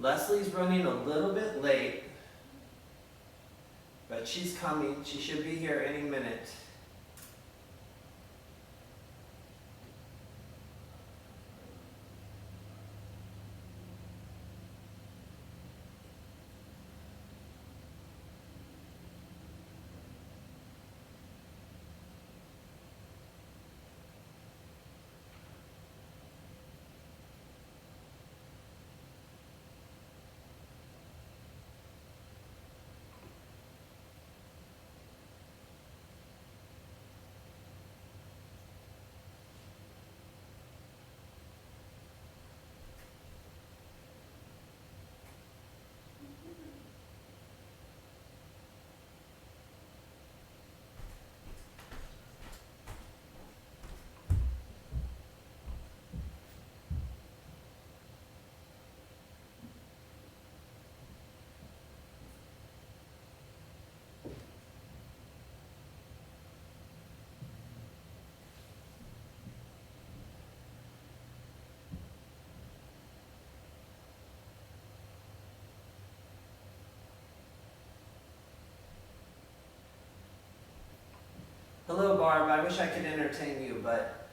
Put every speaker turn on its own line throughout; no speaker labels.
Leslie's running a little bit late, but she's coming. She should be here any minute. Hello, Barb. I wish I could entertain you, but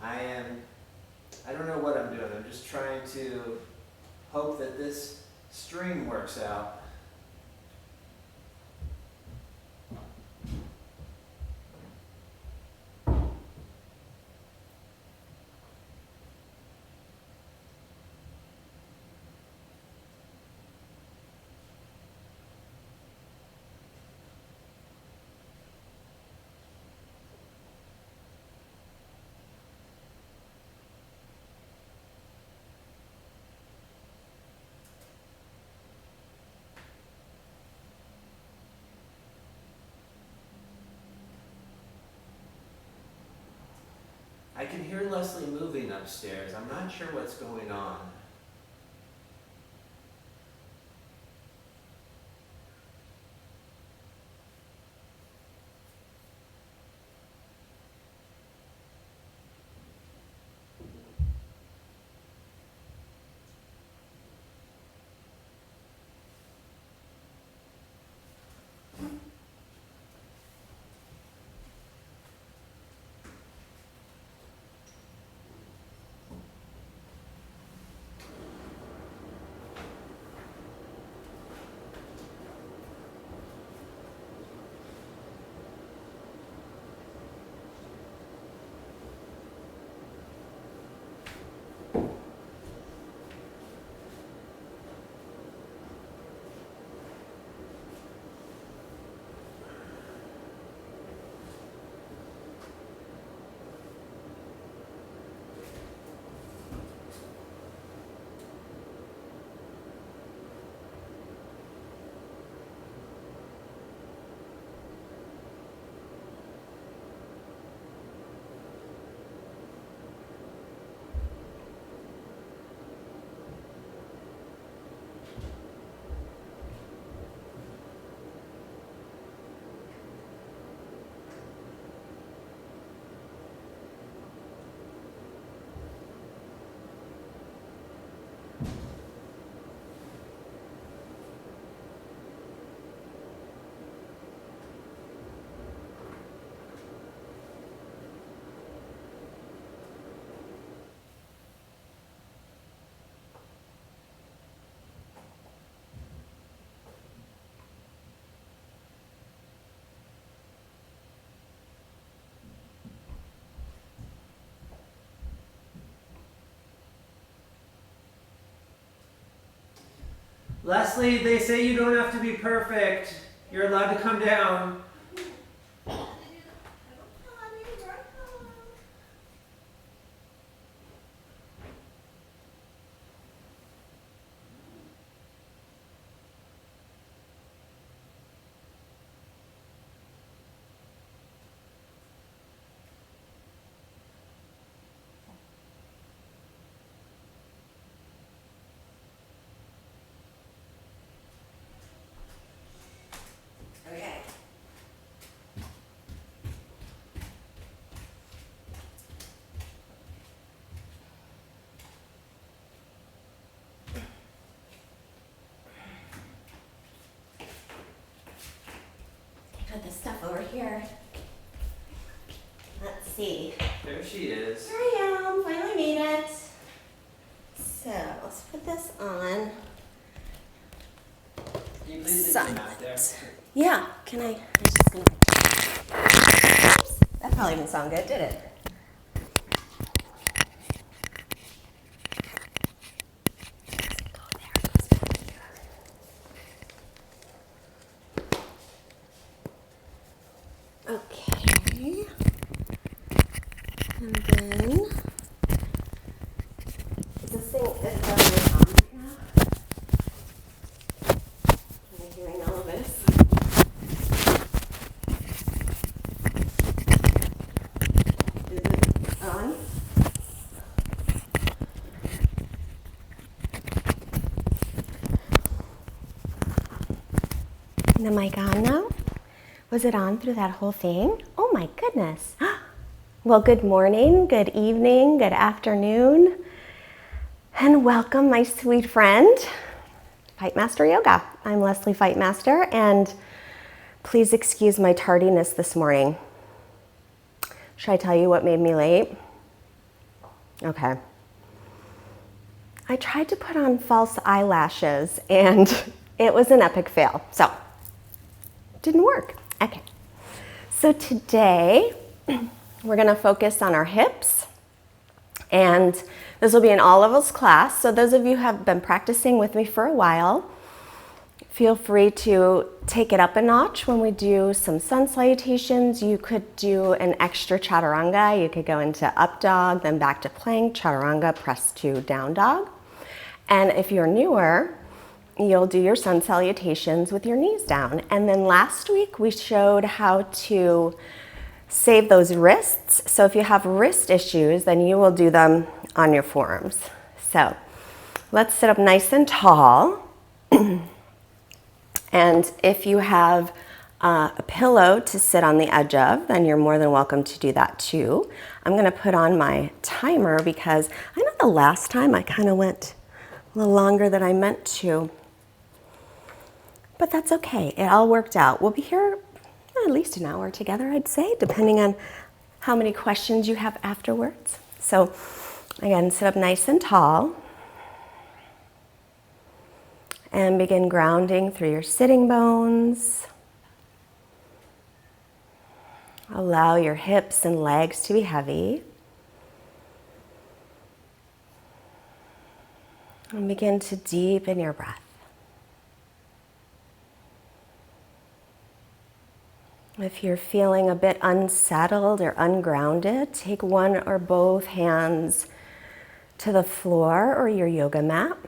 I don't know what I'm doing. I'm just trying to hope that this stream works out. I can hear Leslie moving upstairs. I'm not sure what's going on. Leslie, they say you don't have to be perfect. You're allowed to come down.
Okay. put this stuff over here. Let's see.
There she is.
Here I am, finally made it. So let's put this on.
Can you please get some out there?
Yeah, can I? I'm just gonna. Oops, that probably didn't sound good, did it? Okay. And then is this thing is that on right now? Am I hearing all of this? Is it on? The mic on now? Was it on through that whole thing? Oh my goodness. Well, good morning, good evening, good afternoon, and welcome, my sweet friend, Fight Master Yoga. I'm Leslie Fight Master, and please excuse my tardiness this morning. Should I tell you what made me late? Okay. I tried to put on false eyelashes, and it was an epic fail, so it didn't work. Okay. So today, we're going to focus on our hips, and this will be an all levels class. So those of you who have been practicing with me for a while, feel free to take it up a notch when we do some sun salutations. You could do an extra chaturanga. You could go into up dog, then back to plank, chaturanga, press to down dog. And if you're newer, you'll do your sun salutations with your knees down. And then last week we showed how to save those wrists. So if you have wrist issues, then you will do them on your forearms. So let's sit up nice and tall. And if you have a pillow to sit on the edge of, then you're more than welcome to do that too. I'm gonna put on my timer because I know the last time I kind of went a little longer than I meant to. But that's okay, it all worked out. We'll be here at least an hour together, I'd say, depending on how many questions you have afterwards. So again, sit up nice and tall and begin grounding through your sitting bones. Allow your hips and legs to be heavy. And begin to deepen your breath. If you're feeling a bit unsettled or ungrounded, take one or both hands to the floor or your yoga mat.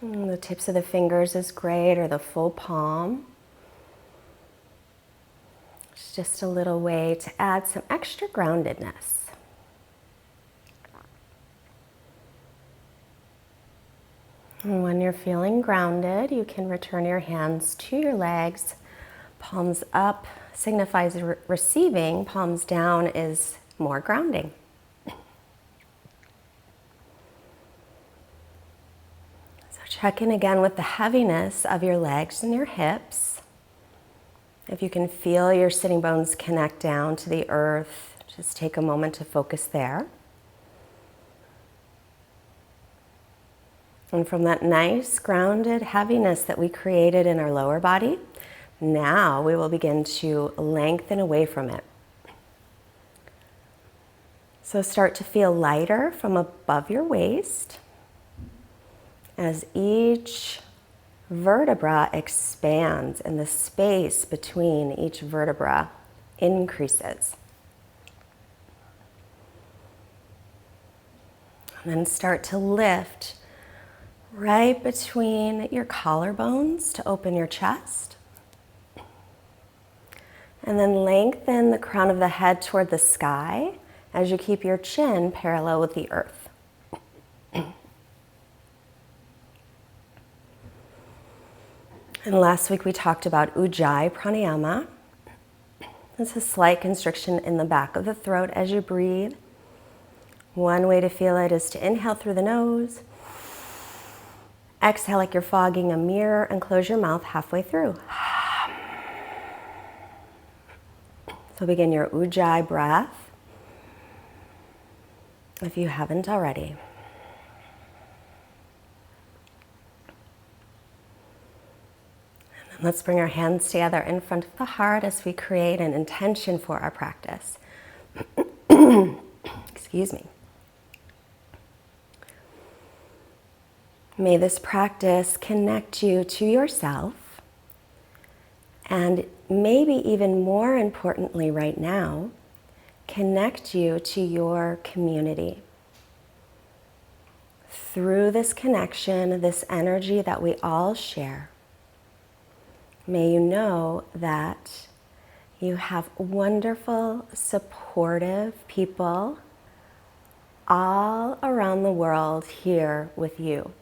And the tips of the fingers is great, or the full palm. It's just a little way to add some extra groundedness. And when you're feeling grounded, you can return your hands to your legs. Palms up signifies receiving, palms down is more grounding. So check in again with the heaviness of your legs and your hips. If you can feel your sitting bones connect down to the earth, just take a moment to focus there. And from that nice grounded heaviness that we created in our lower body, now we will begin to lengthen away from it. So start to feel lighter from above your waist as each vertebra expands and the space between each vertebra increases. And then start to lift right between your collarbones to open your chest. And then lengthen the crown of the head toward the sky as you keep your chin parallel with the earth. And last week we talked about Ujjayi pranayama. It's a slight constriction in the back of the throat as you breathe. One way to feel it is to inhale through the nose. Exhale like you're fogging a mirror and close your mouth halfway through. So begin your Ujjayi breath if you haven't already. And then let's bring our hands together in front of the heart as we create an intention for our practice. Excuse me. May this practice connect you to yourself, and maybe even more importantly right now, connect you to your community. Through this connection, this energy that we all share, may you know that you have wonderful, supportive people all around the world here with you.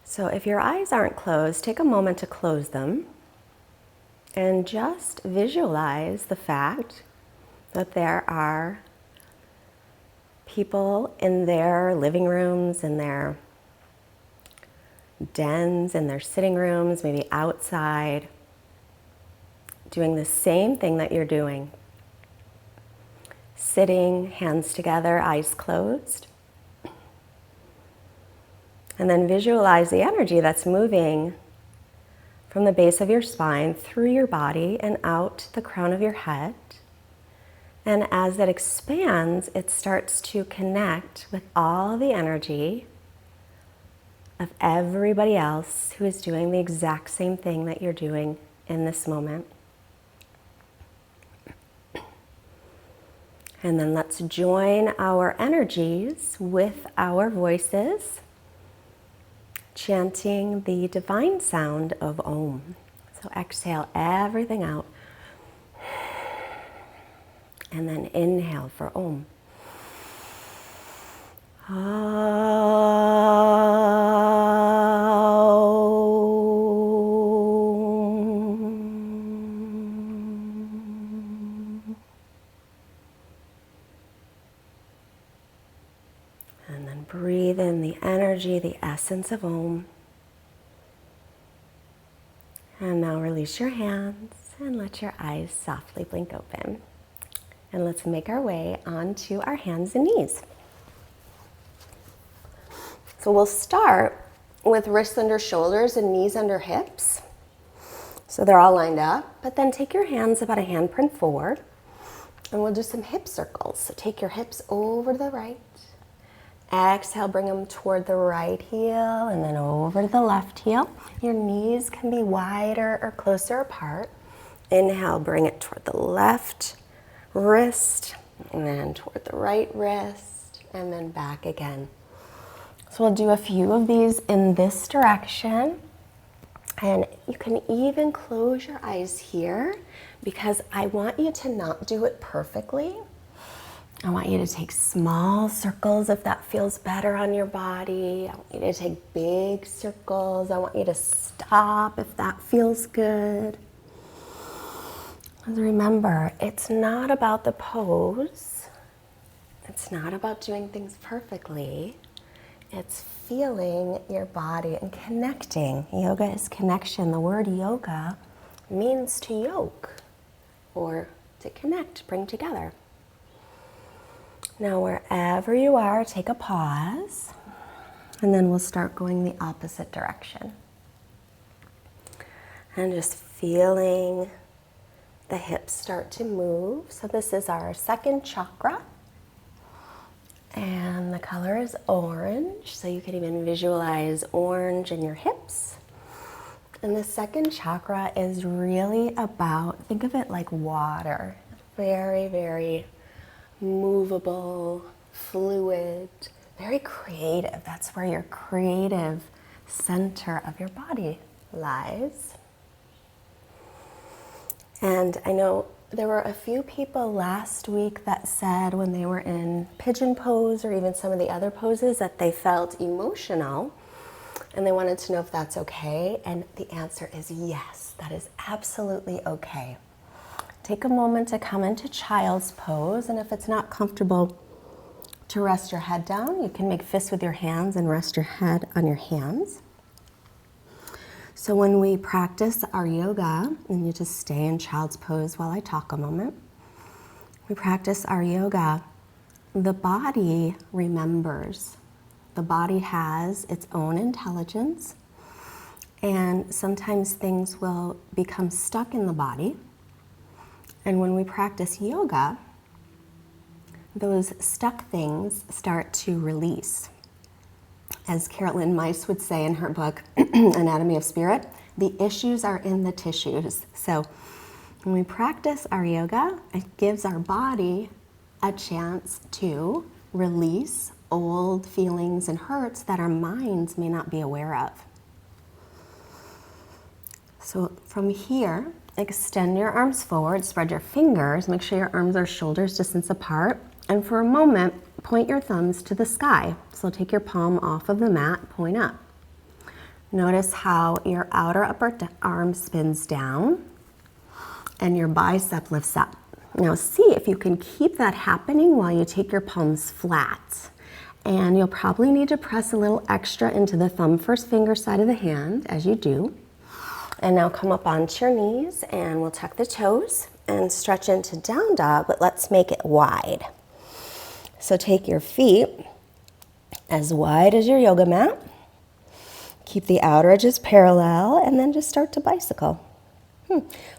So if your eyes aren't closed, take a moment to close them and just visualize the fact that there are people in their living rooms, in their dens, in their sitting rooms, maybe outside, doing the same thing that you're doing. Sitting, hands together, eyes closed. And then visualize the energy that's moving from the base of your spine through your body and out the crown of your head. And as it expands, it starts to connect with all the energy of everybody else who is doing the exact same thing that you're doing in this moment. And then let's join our energies with our voices, chanting the divine sound of Om. So exhale everything out. And then inhale for Om. And then breathe in the energy, the essence of Om. And now release your hands and let your eyes softly blink open. And let's make our way onto our hands and knees. So we'll start with wrists under shoulders and knees under hips. So they're all lined up, but then take your hands about a handprint forward and we'll do some hip circles. So take your hips over to the right. Exhale, bring them toward the right heel and then over to the left heel. Your knees can be wider or closer apart. Inhale, bring it toward the left wrist and then toward the right wrist and then back again. So we'll do a few of these in this direction. And you can even close your eyes here because I want you to not do it perfectly. I want you to take small circles if that feels better on your body. I want you to take big circles. I want you to stop if that feels good. And remember, it's not about the pose. It's not about doing things perfectly. It's feeling your body and connecting. Yoga is connection. The word yoga means to yoke or to connect, bring together. Now, wherever you are, take a pause, and then we'll start going the opposite direction. And just feeling the hips start to move. So this is our second chakra. And the color is orange, so you can even visualize orange in your hips. And the second chakra is really about, think of it like water. Very, very movable, fluid, very creative. That's where your creative center of your body lies. And I know there were a few people last week that said when they were in pigeon pose or even some of the other poses that they felt emotional and they wanted to know if that's okay. And the answer is yes, that is absolutely okay. Take a moment to come into child's pose, and if it's not comfortable To rest your head down, you can make fists with your hands and rest your head on your hands. So when we practice our yoga, and you just stay in child's pose while I talk a moment, we practice our yoga, the body remembers. The body has its own intelligence, and sometimes things will become stuck in the body. And when we practice yoga, those stuck things start to release. As Carolyn Myss would say in her book, Anatomy of Spirit, the issues are in the tissues. So when we practice our yoga, it gives our body a chance to release old feelings and hurts that our minds may not be aware of. So from here, extend your arms forward, spread your fingers, make sure your arms are shoulders distance apart, and for a moment, point your thumbs to the sky. So take your palm off of the mat, point up. Notice how your outer upper arm spins down and your bicep lifts up. Now see if you can keep that happening while you take your palms flat. And you'll probably need to press a little extra into the thumb first finger side of the hand as you do. And now come up onto your knees and we'll tuck the toes and stretch into down dog, but let's make it wide. So take your feet as wide as your yoga mat. Keep the outer edges parallel and then just start to bicycle.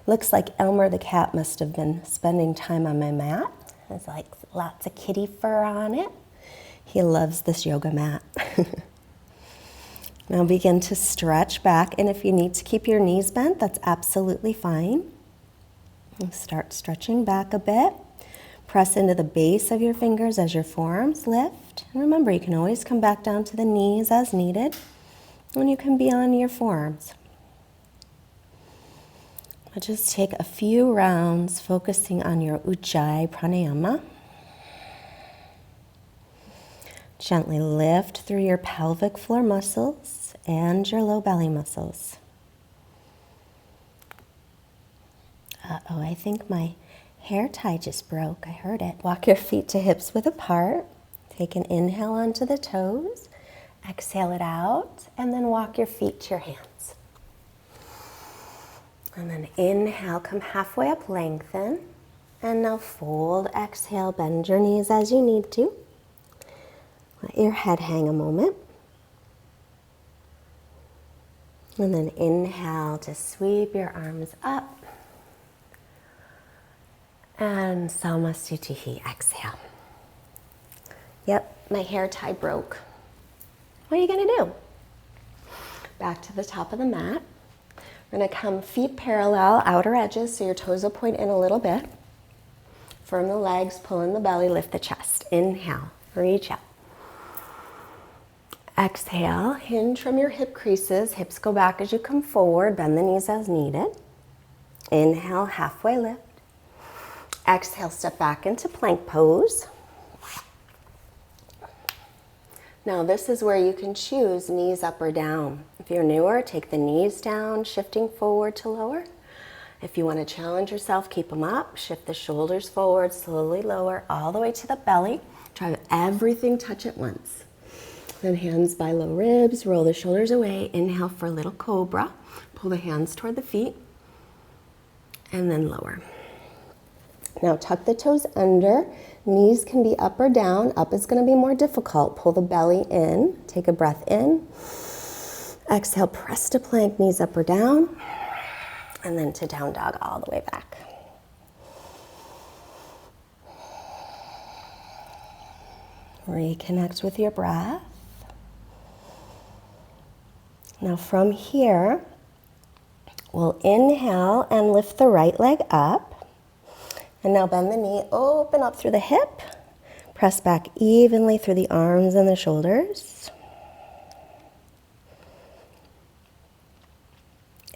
Looks like Elmer the cat must have been spending time on my mat. There's like lots of kitty fur on it. He loves this yoga mat. Now begin to stretch back, and if you need to keep your knees bent, that's absolutely fine. And start stretching back a bit. Press into the base of your fingers as your forearms lift. And remember, you can always come back down to the knees as needed, and you can be on your forearms. I'll just take a few rounds focusing on your Ujjayi pranayama. Gently lift through your pelvic floor muscles and your low belly muscles. Uh-oh, I think my hair tie just broke. I heard it. Walk your feet to hips width apart. Take an inhale onto the toes. Exhale it out, and then walk your feet to your hands. And then inhale, come halfway up, lengthen. And now fold, exhale, bend your knees as you need to. Let your head hang a moment. And then inhale to sweep your arms up. And Samasthiti, exhale. Yep, my hair tie broke. What are you gonna do? Back to the top of the mat. We're gonna come feet parallel, outer edges, so your toes will point in a little bit. Firm the legs, pull in the belly, lift the chest. Inhale, reach up. Exhale, hinge from your hip creases. Hips go back as you come forward. Bend the knees as needed. Inhale, halfway lift. Exhale, step back into plank pose. Now this is where you can choose knees up or down. If you're newer, take the knees down, shifting forward to lower. If you want to challenge yourself, keep them up. Shift the shoulders forward, slowly lower, all the way to the belly. Try to everything touch at once. Then hands by low ribs, roll the shoulders away. Inhale for little cobra. Pull the hands toward the feet. And then lower. Now tuck the toes under. Knees can be up or down. Up is going to be more difficult. Pull the belly in. Take a breath in. Exhale, press to plank, knees up or down. And then to down dog all the way back. Reconnect with your breath. Now from here, we'll inhale and lift the right leg up. And now bend the knee, open up through the hip. Press back evenly through the arms and the shoulders.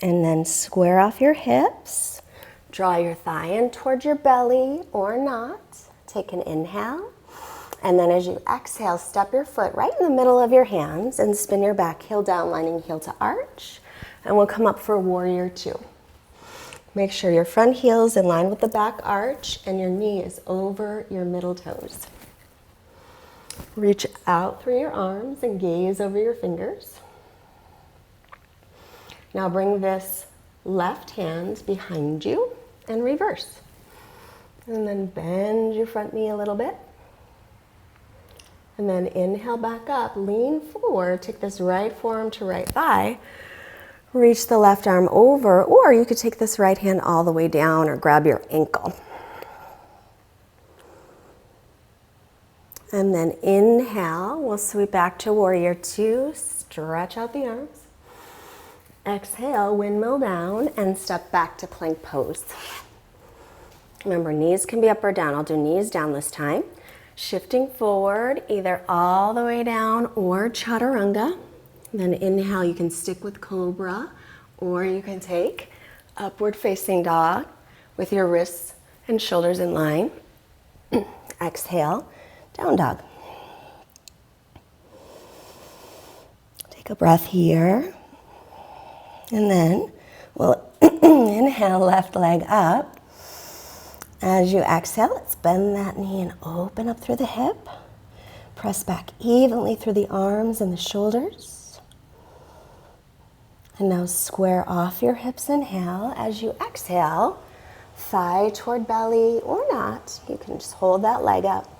And then square off your hips. Draw your thigh in towards your belly or not. Take an inhale. And then as you exhale, step your foot right in the middle of your hands and spin your back heel down, lining heel to arch. And we'll come up for warrior two. Make sure your front heel is in line with the back arch and your knee is over your middle toes. Reach out through your arms and gaze over your fingers. Now bring this left hand behind you and reverse. And then bend your front knee a little bit. And then inhale back up, lean forward, take this right forearm to right thigh, reach the left arm over, or you could take this right hand all the way down or grab your ankle. And then inhale, we'll sweep back to warrior two, stretch out the arms. Exhale, windmill down and step back to plank pose. Remember, knees can be up or down. I'll do knees down this time. Shifting forward, either all the way down or chaturanga. Then inhale, you can stick with cobra, or you can take upward facing dog with your wrists and shoulders in line. Exhale, down dog. Take a breath here. And then we'll inhale, left leg up. As you exhale, let's bend that knee and open up through the hip. Press back evenly through the arms and the shoulders. And now square off your hips, inhale. As you exhale, thigh toward belly or not. You can just hold that leg up.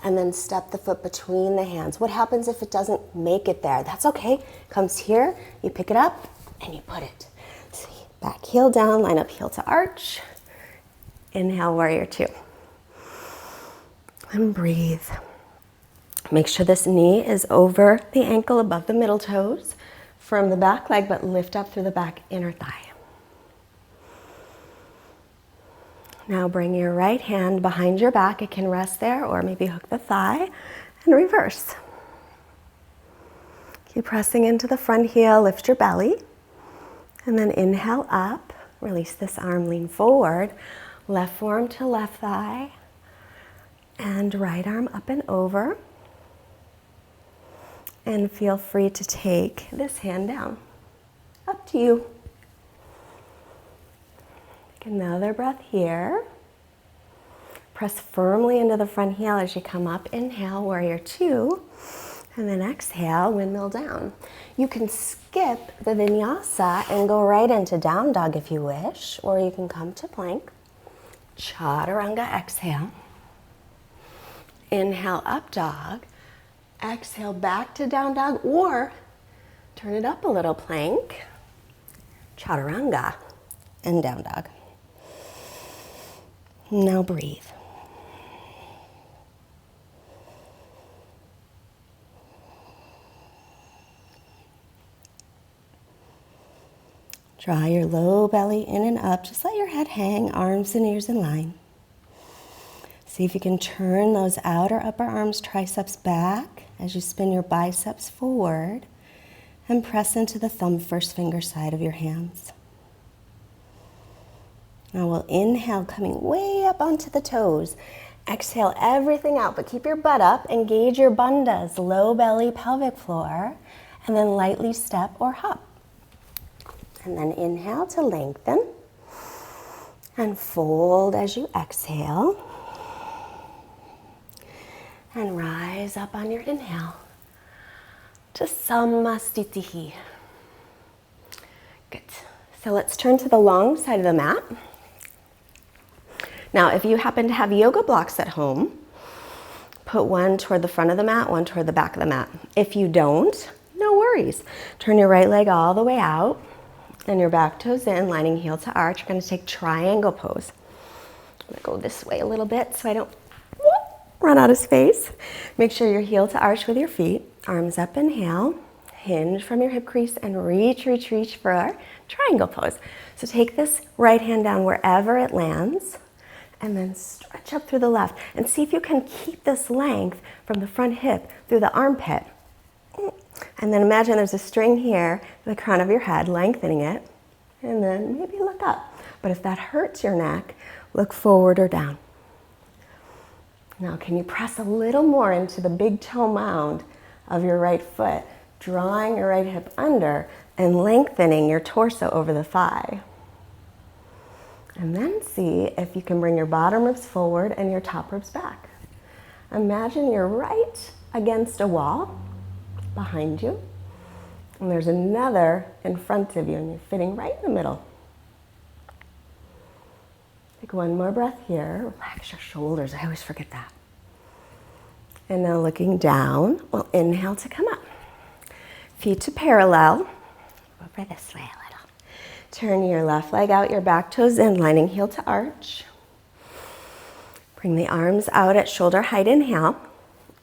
And then step the foot between the hands. What happens if it doesn't make it there? That's okay. Comes here, you pick it up, and you put it. So back heel down, line up heel to arch. Inhale, warrior two. And breathe. Make sure this knee is over the ankle above the middle toes from the back leg, but lift up through the back inner thigh. Now bring your right hand behind your back. It can rest there or maybe hook the thigh and reverse. Keep pressing into the front heel, lift your belly. And then inhale up, release this arm, lean forward. Left forearm to left thigh, and right arm up and over. And feel free to take this hand down. Up to you. Take another breath here. Press firmly into the front heel as you come up. Inhale, warrior two. And then exhale, windmill down. You can skip the vinyasa and go right into down dog if you wish, or you can come to plank. Chaturanga, exhale. Inhale, up dog. Exhale, back to down dog, or turn it up a little, plank. Chaturanga and down dog. Now breathe. Draw your low belly in and up. Just let your head hang, arms and ears in line. See if you can turn those outer upper arms, triceps back as you spin your biceps forward and press into the thumb first finger side of your hands. Now we'll inhale, coming way up onto the toes. Exhale everything out, but keep your butt up. Engage your bandhas, low belly, pelvic floor, and then lightly step or hop. And then inhale to lengthen and fold as you exhale. And rise up on your inhale to Samastitihi. Good. So let's turn to the long side of the mat. Now, if you happen to have yoga blocks at home, put one toward the front of the mat, one toward the back of the mat. If you don't, no worries. Turn your right leg all the way out. And your back toes in, lining heel to arch. You're going to take triangle pose. I'm going to go this way a little bit so I don't run out of space. Make sure you're heel to arch with your feet. Arms up, inhale. Hinge from your hip crease and reach, reach, reach for our triangle pose. So take this right hand down wherever it lands and then stretch up through the left. And see if you can keep this length from the front hip through the armpit. And then imagine there's a string here, the crown of your head, lengthening it, and then maybe look up. But if that hurts your neck, look forward or down. Now, can you press a little more into the big toe mound of your right foot, drawing your right hip under and lengthening your torso over the thigh? And then see if you can bring your bottom ribs forward and your top ribs back. Imagine you're right against a wall behind you, and there's another in front of you, and you're fitting right in the middle. Take one more breath here. Relax your shoulders. I always forget that. And now looking down, we'll inhale to come up. Feet to parallel. Over this way a little. Turn your left leg out, your back toes in, lining heel to arch. Bring the arms out at shoulder height, inhale.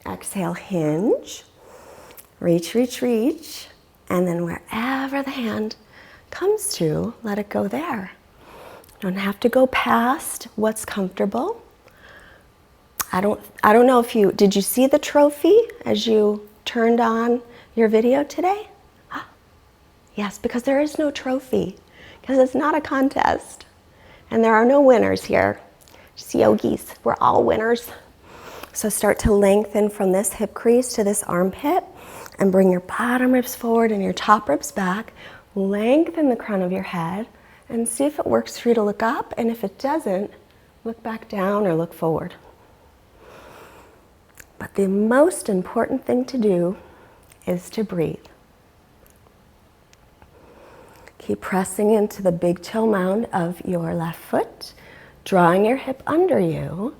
Exhale, hinge. Reach, reach, reach. And then wherever the hand comes to, let it go there. Don't have to go past what's comfortable. I don't know if did you see the trophy as you turned on your video today? Yes, because there is no trophy, because it's not a contest. And there are no winners here. Just yogis, we're all winners. So start to lengthen from this hip crease to this armpit and bring your bottom ribs forward and your top ribs back. Lengthen the crown of your head and see if it works for you to look up, and if it doesn't, look back down or look forward. But the most important thing to do is to breathe. Keep pressing into the big toe mound of your left foot, drawing your hip under you.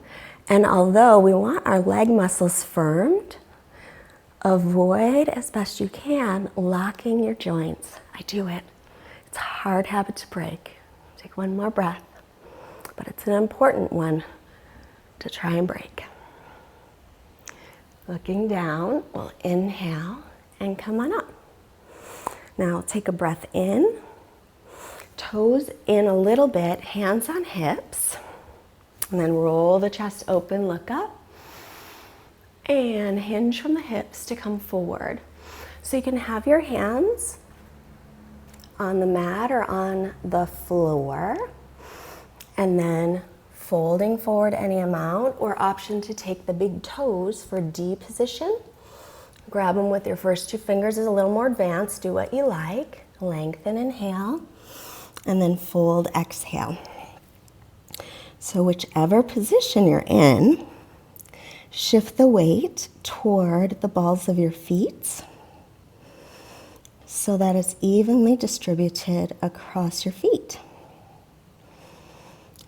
And although we want our leg muscles firmed, avoid as best you can locking your joints. I do it. It's a hard habit to break. Take one more breath, but it's an important one to try and break. Looking down, we'll inhale and come on up. Now take a breath in, toes in a little bit, hands on hips, and then roll the chest open, look up, and hinge from the hips to come forward. So you can have your hands on the mat or on the floor, and then folding forward any amount, or option to take the big toes for D position. Grab them with your first two fingers is a little more advanced. Do what you like. Lengthen, inhale, and then fold, exhale. So whichever position you're in, shift the weight toward the balls of your feet so that it's evenly distributed across your feet.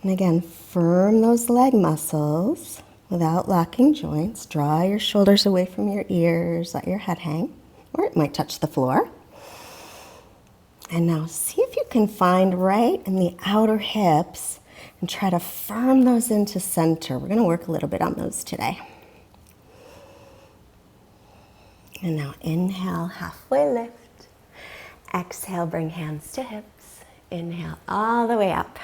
And again, firm those leg muscles without locking joints. Draw your shoulders away from your ears, let your head hang, or it might touch the floor. And now see if you can find right in the outer hips and try to firm those into center. We're going to work a little bit on those today. And now inhale, halfway lift. Exhale, bring hands to hips. Inhale all the way up.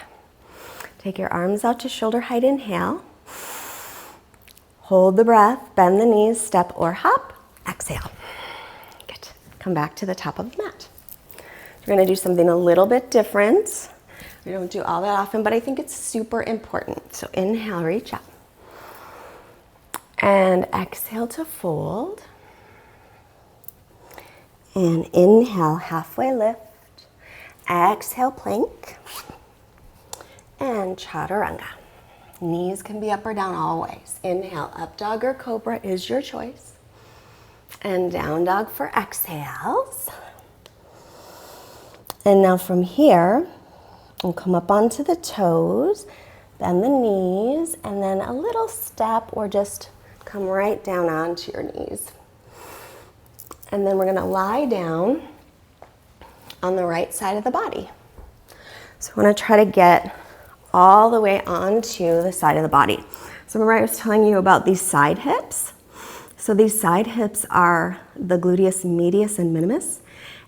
Take your arms out to shoulder height, inhale. Hold the breath, bend the knees, step or hop. Exhale. Good. Come back to the top of the mat. We're going to do something a little bit different. We don't do all that often, but I think it's super important. So inhale, reach up. And exhale to fold. And inhale, halfway lift. Exhale, plank. And chaturanga. Knees can be up or down always. Inhale, up dog or cobra is your choice. And down dog for exhales. And now from here, we'll come up onto the toes, bend the knees, and then a little step or just come right down onto your knees. And then we're going to lie down on the right side of the body. So I want to try to get all the way onto the side of the body. So remember I was telling you about these side hips? So these side hips are the gluteus medius and minimus,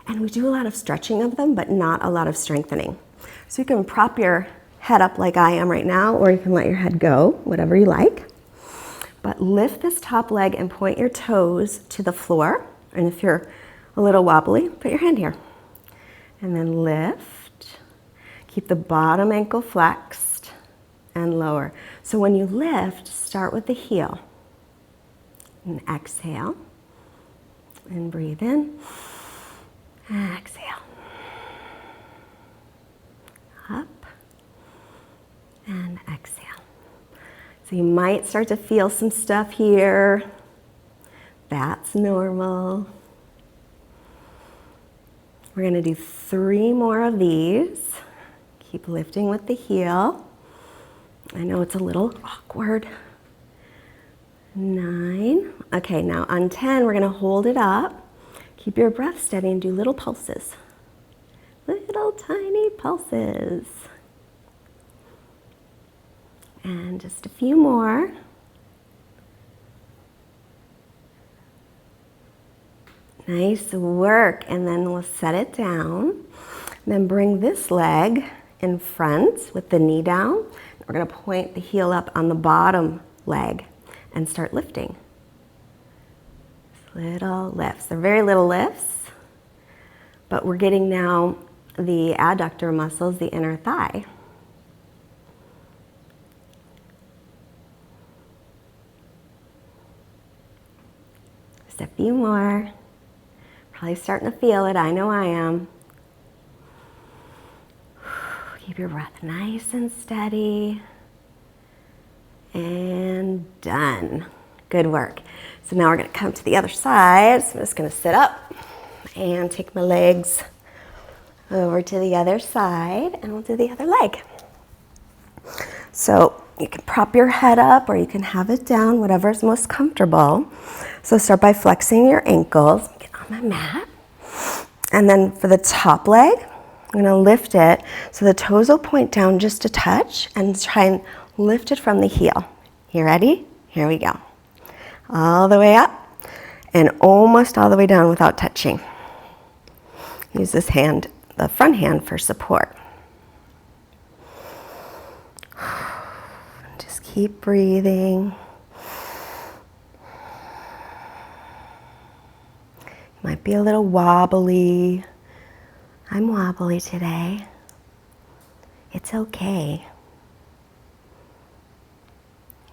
and we do a lot of stretching of them, but not a lot of strengthening. So you can prop your head up like I am right now, or you can let your head go, whatever you like. But lift this top leg and point your toes to the floor. And if you're a little wobbly, put your hand here. And then lift. Keep the bottom ankle flexed and lower. So when you lift, start with the heel. And exhale. And breathe in. Exhale. Up. And exhale. So you might start to feel some stuff here. That's normal. We're gonna do 3 more of these. Keep lifting with the heel. I know it's a little awkward. 9. Okay, now on 10, we're gonna hold it up. Keep your breath steady and do little pulses. Little tiny pulses. And just a few more. Nice work. And then we'll set it down. Then bring this leg in front with the knee down. We're going to point the heel up on the bottom leg and start lifting. Little lifts. They're very little lifts, but we're getting now the adductor muscles, the inner thigh. Just a few more. Probably starting to feel it. I know I am. Keep your breath nice and steady. And done. Good work. So now we're going to come to the other side. So I'm just going to sit up and take my legs over to the other side, and we'll do the other leg. So you can prop your head up or you can have it down, whatever's most comfortable. So start by flexing your ankles. Get on my mat. And then for the top leg, I'm going to lift it so the toes will point down just a touch and try and lift it from the heel. You ready? Here we go. All the way up and almost all the way down without touching. Use this hand, the front hand, for support. Just keep breathing. Might be a little wobbly. I'm wobbly today. It's okay.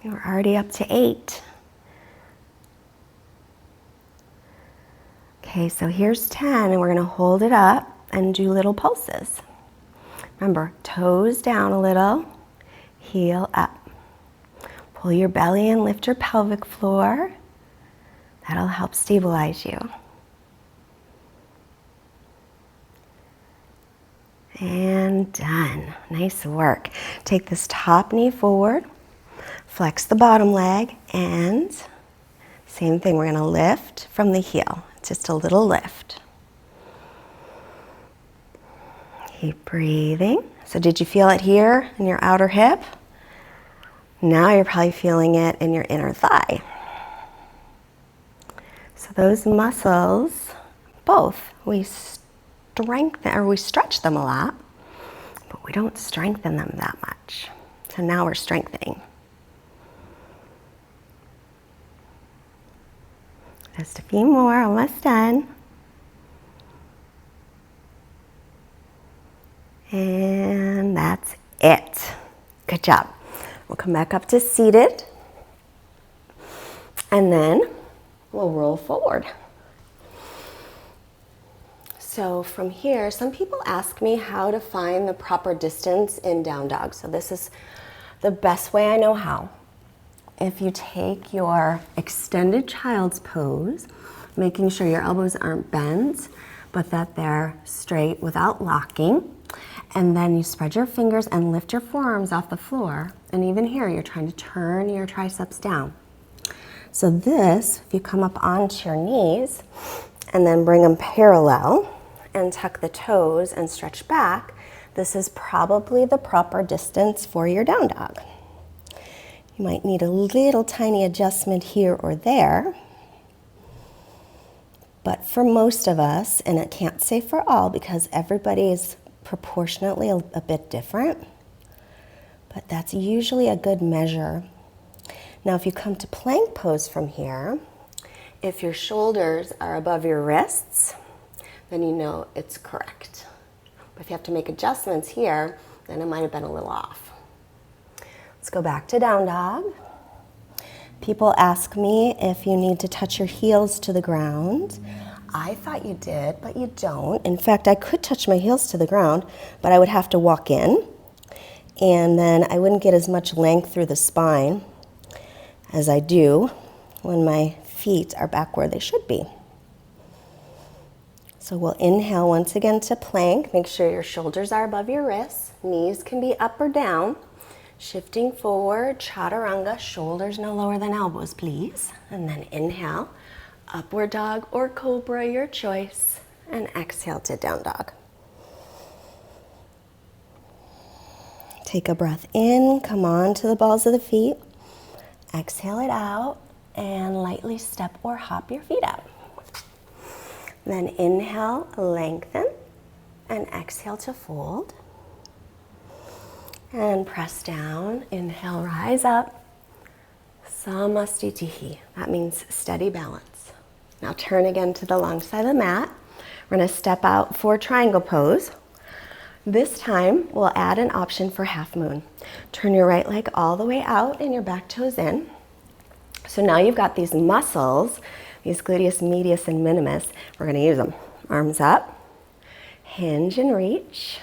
We're already up to 8. Okay, so here's 10, and we're going to hold it up and do little pulses. Remember, toes down a little, heel up. Pull your belly and lift your pelvic floor. That'll help stabilize you. And done. Nice work. Take this top knee forward, flex the bottom leg, and same thing, we're going to lift from the heel. Just a little lift. Keep breathing. So did you feel it here in your outer hip? Now you're probably feeling it in your inner thigh. So those muscles, both, we strengthen, or we stretch them a lot, but we don't strengthen them that much. So now we're strengthening. Just a few more, almost done. And that's it. Good job. We'll come back up to seated, and then we'll roll forward. So from here, some people ask me how to find the proper distance in down dog. So this is the best way I know how. If you take your extended child's pose, making sure your elbows aren't bent, but that they're straight without locking, and then you spread your fingers and lift your forearms off the floor, and even here you're trying to turn your triceps down. So this, if you come up onto your knees and then bring them parallel and tuck the toes and stretch back, this is probably the proper distance for your down dog. You might need a little tiny adjustment here or there, but for most of us, and I can't say for all because everybody is proportionately a bit different, but that's usually a good measure. Now if you come to plank pose from here, if your shoulders are above your wrists, then you know it's correct. But if you have to make adjustments here, then it might have been a little off. Let's go back to down dog. People ask me if you need to touch your heels to the ground. I thought you did, but you don't. In fact, I could touch my heels to the ground, but I would have to walk in, and then I wouldn't get as much length through the spine. as I do when my feet are back where they should be. So we'll inhale once again to plank. Make sure your shoulders are above your wrists. Knees can be up or down. Shifting forward, chaturanga, shoulders no lower than elbows, please. And then inhale, upward dog or cobra, your choice. And exhale to down dog. Take a breath in, come on to the balls of the feet. Exhale it out and lightly step or hop your feet out. Then inhale, lengthen, and exhale to fold. And press down, inhale, rise up. Samastitihi, that means steady balance. Now turn again to the long side of the mat. We're gonna step out for triangle pose. This time, we'll add an option for half moon. Turn your right leg all the way out and your back toes in. So now you've got these muscles, these gluteus medius and minimus. We're gonna use them. Arms up, hinge and reach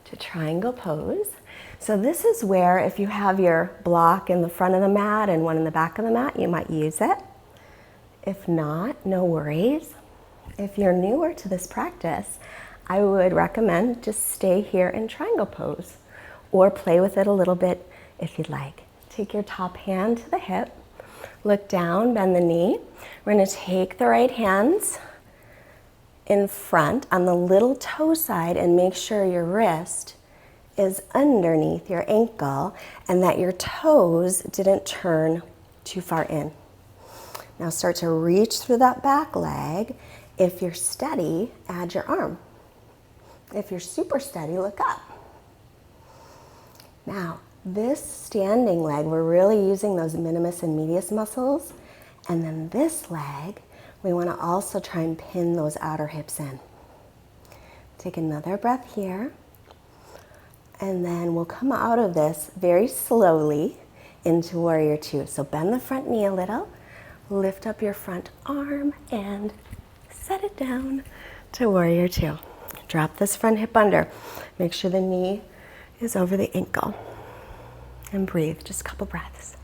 to triangle pose. So this is where if you have your block in the front of the mat and one in the back of the mat, you might use it. If not, no worries. If you're newer to this practice, I would recommend just stay here in triangle pose or play with it a little bit if you'd like. Take your top hand to the hip, look down, bend the knee. We're gonna take the right hands in front on the little toe side and make sure your wrist is underneath your ankle and that your toes didn't turn too far in. Now start to reach through that back leg. If you're steady, add your arm. If you're super steady, look up. Now, this standing leg, we're really using those minimus and medius muscles. And then this leg, we want to also try and pin those outer hips in. Take another breath here. And then we'll come out of this very slowly into warrior two. So bend the front knee a little, lift up your front arm and set it down to warrior two. Drop this front hip under. Make sure the knee is over the ankle. And breathe, just a couple breaths.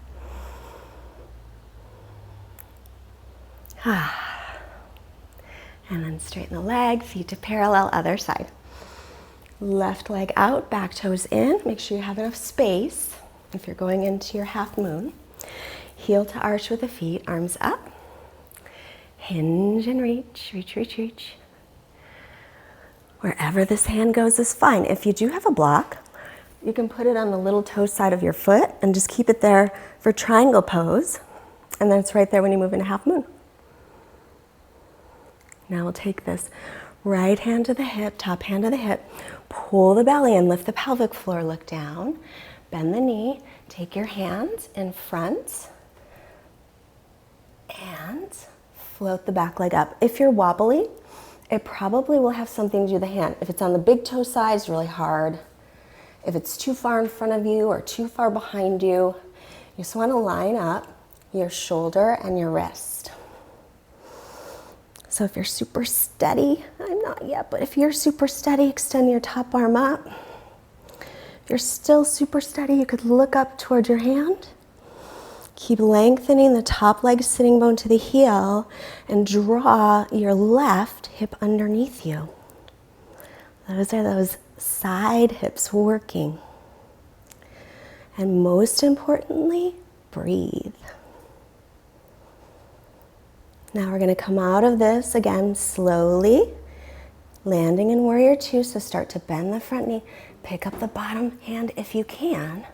And then straighten the leg, feet to parallel, other side. Left leg out, back toes in. Make sure you have enough space if you're going into your half moon. Heel to arch with the feet, arms up. Hinge and reach, reach, reach, reach. Wherever this hand goes is fine. If you do have a block, you can put it on the little toe side of your foot and just keep it there for triangle pose. And then it's right there when you move into half moon. Now we'll take this right hand to the hip, top hand to the hip, pull the belly in, lift the pelvic floor, look down, bend the knee, take your hands in front, and float the back leg up. If you're wobbly, it probably will have something to do with the hand. If it's on the big toe side, it's really hard. If it's too far in front of you or too far behind you, you just want to line up your shoulder and your wrist. So if you're super steady, I'm not yet, but if you're super steady, extend your top arm up. If you're still super steady, you could look up toward your hand. Keep lengthening the top leg sitting bone to the heel and draw your left hip underneath you. Those are those side hips working. And most importantly, breathe. Now we're going to come out of this again slowly, landing in warrior two. So start to bend the front knee, pick up the bottom hand if you can,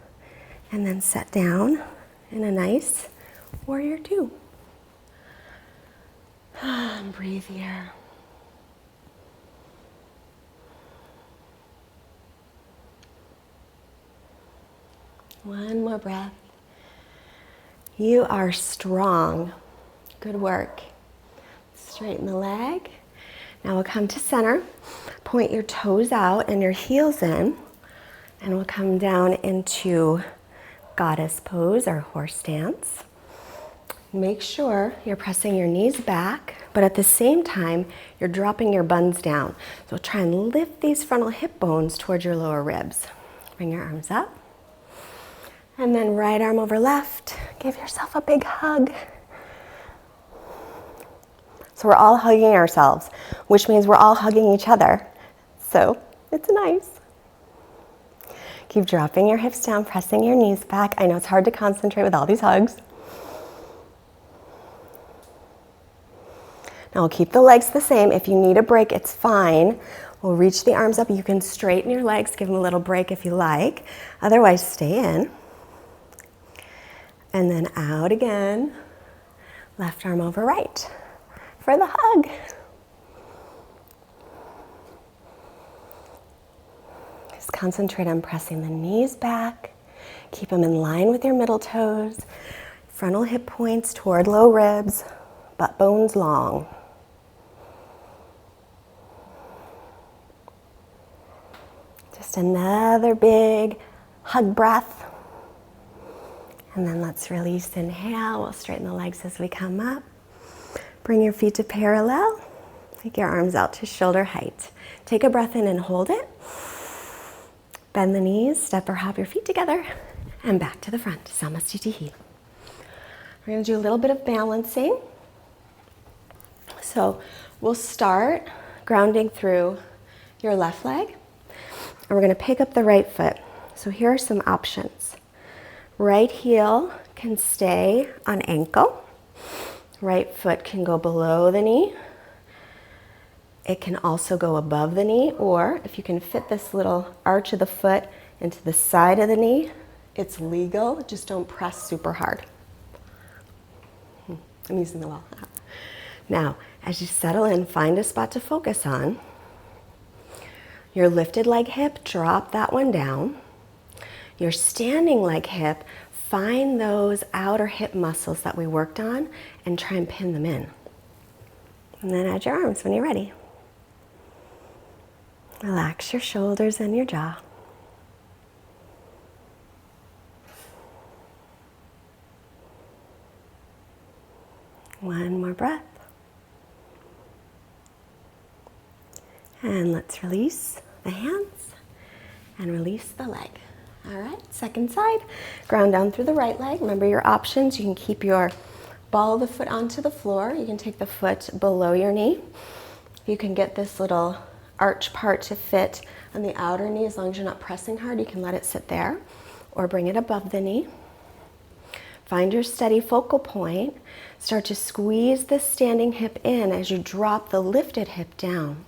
and then set down in a nice warrior two. And breathe here. One more breath. You are strong. Good work. Straighten the leg. Now we'll come to center. Point your toes out and your heels in. And we'll come down into goddess pose or horse stance. Make sure you're pressing your knees back, but at the same time, you're dropping your buns down. So try and lift these frontal hip bones towards your lower ribs. Bring your arms up. And then right arm over left. Give yourself a big hug. So we're all hugging ourselves, which means we're all hugging each other. So it's nice. Keep dropping your hips down, pressing your knees back. I know it's hard to concentrate with all these hugs. Now we'll keep the legs the same. If you need a break, it's fine. We'll reach the arms up. You can straighten your legs, give them a little break if you like. Otherwise, stay in. And then out again. Left arm over right for the hug. Just concentrate on pressing the knees back. Keep them in line with your middle toes. Frontal hip points toward low ribs, butt bones long. Just another big hug breath. And then let's release, inhale. We'll straighten the legs as we come up. Bring your feet to parallel. Take your arms out to shoulder height. Take a breath in and hold it. Bend the knees, step or hop your feet together, and back to the front. Samastitihi. We're going to do a little bit of balancing. So we'll start grounding through your left leg, and we're going to pick up the right foot. So here are some options. Right heel can stay on ankle. Right foot can go below the knee. It can also go above the knee, or if you can fit this little arch of the foot into the side of the knee, it's legal. Just don't press super hard. I'm using the wall. Now, as you settle in, find a spot to focus on. Your lifted leg hip, drop that one down. Your standing leg hip, find those outer hip muscles that we worked on and try and pin them in. And then add your arms when you're ready. Relax your shoulders and your jaw. One more breath. And let's release the hands and release the leg. All right, second side. Ground down through the right leg. Remember your options. You can keep your ball of the foot onto the floor. You can take the foot below your knee. You can get this little arch part to fit on the outer knee. As long as you're not pressing hard, you can let it sit there or bring it above the knee. Find your steady focal point. Start to squeeze the standing hip in as you drop the lifted hip down.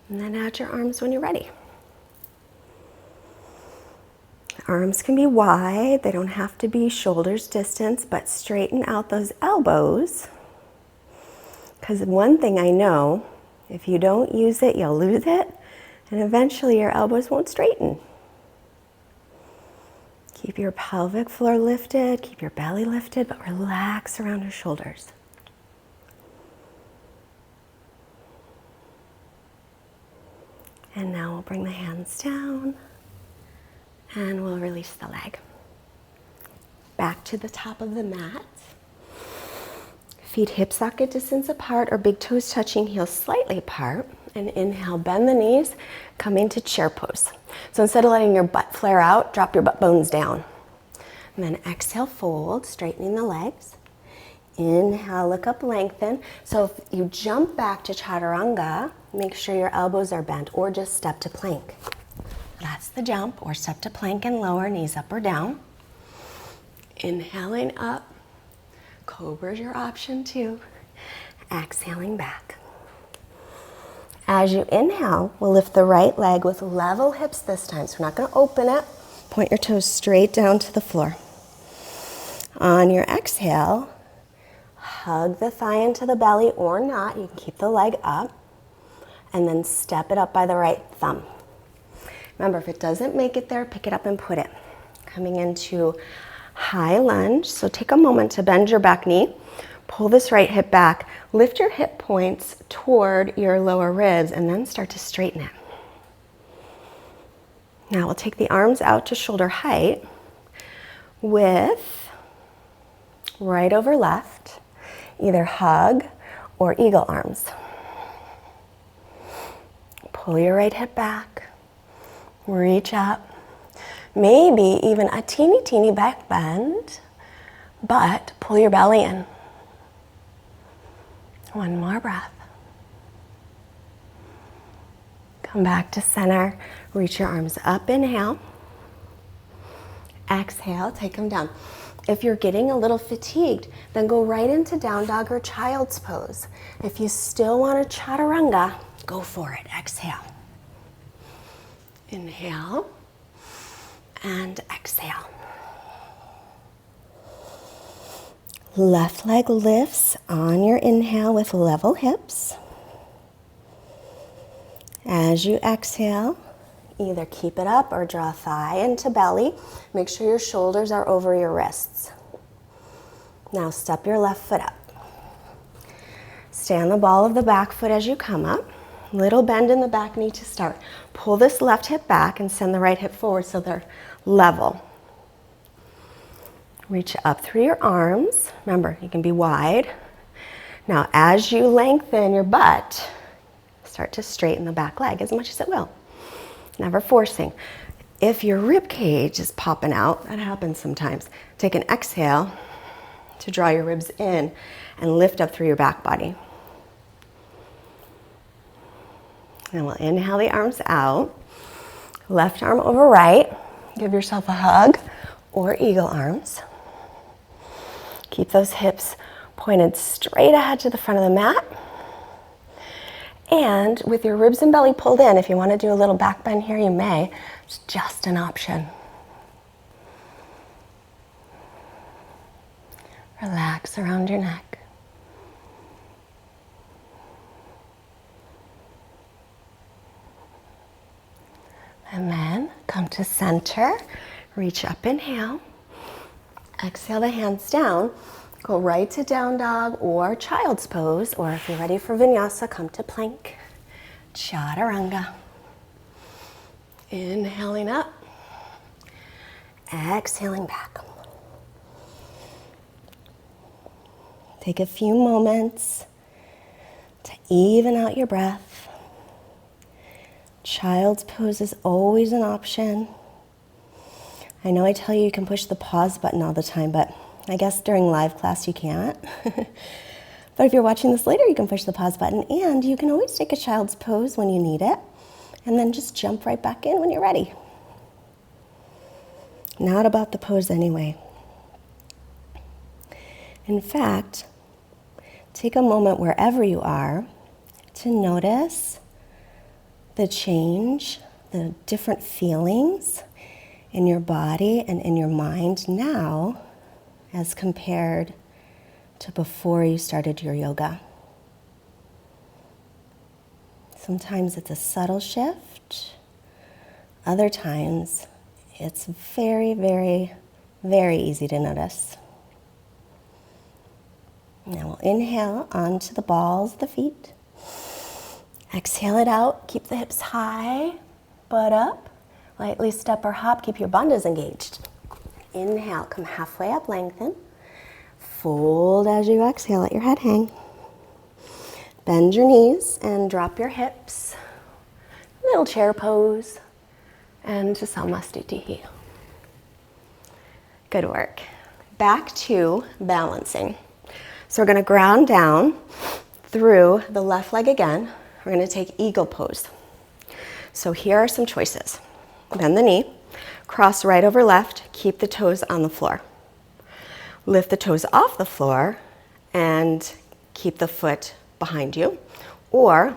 And then add your arms when you're ready. Arms can be wide. They don't have to be shoulders distance, but straighten out those elbows. Because one thing I know, if you don't use it, you'll lose it, and eventually your elbows won't straighten. Keep your pelvic floor lifted, keep your belly lifted, but relax around your shoulders. And now we'll bring the hands down. And we'll release the leg. Back to the top of the mat. Feet hip socket distance apart or big toes touching heels slightly apart. And inhale, bend the knees, come into chair pose. So instead of letting your butt flare out, drop your butt bones down. And then exhale, fold, straightening the legs. Inhale, look up, lengthen. So if you jump back to chaturanga, make sure your elbows are bent or just step to plank. That's the jump, or step to plank and lower, knees up or down. Inhaling up. Cobra is your option too. Exhaling back. As you inhale, we'll lift the right leg with level hips this time. So we're not going to open it. Point your toes straight down to the floor. On your exhale, hug the thigh into the belly or not. You can keep the leg up. And then step it up by the right thumb. Remember, if it doesn't make it there, pick it up and put it. Coming into high lunge. So take a moment to bend your back knee. Pull this right hip back. Lift your hip points toward your lower ribs and then start to straighten it. Now we'll take the arms out to shoulder height with right over left, either hug or eagle arms. Pull your right hip back. Reach up, Maybe even a teeny, teeny back bend, but pull your belly in. One more breath. Come back to center. Reach your arms up, inhale. Exhale, take them down. If you're getting a little fatigued, then go right into down dog or child's pose. If you still want a chaturanga, go for it. Exhale. Inhale and exhale. Left leg lifts on your inhale with level hips. As you exhale, either keep it up or draw thigh into belly. Make sure your shoulders are over your wrists. Now step your left foot up. Stay on the ball of the back foot as you come up. Little bend in the back knee to start. Pull this left hip back and send the right hip forward so they're level. Reach up through your arms. Remember, you can be wide. Now, as you lengthen your butt, start to straighten the back leg as much as it will. Never forcing. If your rib cage is popping out, that happens sometimes, take an exhale to draw your ribs in and lift up through your back body. And we'll inhale the arms out. Left arm over right. Give yourself a hug or eagle arms. Keep those hips pointed straight ahead to the front of the mat. And with your ribs and belly pulled in, if you want to do a little back bend here, you may. It's just an option. Relax around your neck. And then come to center. Reach up, inhale. Exhale the hands down. Go right to down dog or child's pose, or if you're ready for vinyasa, come to plank. Chaturanga. Inhaling up. Exhaling back. Take a few moments to even out your breath. Child's pose is always an option. I know I tell you you can push the pause button all the time, but I guess during live class you can't. But if you're watching this later, you can push the pause button, and you can always take a child's pose when you need it, and then just jump right back in when you're ready. Not about the pose anyway. In fact, take a moment wherever you are to notice the change, the different feelings in your body and in your mind now as compared to before you started your yoga. Sometimes it's a subtle shift. Other times it's very, very, very easy to notice. Now we'll inhale onto the balls of the feet. Exhale it out. Keep the hips high, butt up. Lightly step or hop. Keep your bandhas engaged. Inhale, come halfway up, lengthen. Fold as you exhale, let your head hang. Bend your knees and drop your hips. Little chair pose. And to Samasthiti. Good work. Back to balancing. So we're going to ground down through the left leg again. We're going to take eagle pose. So here are some choices. Bend the knee, cross right over left, keep the toes on the floor. Lift the toes off the floor and keep the foot behind you. Or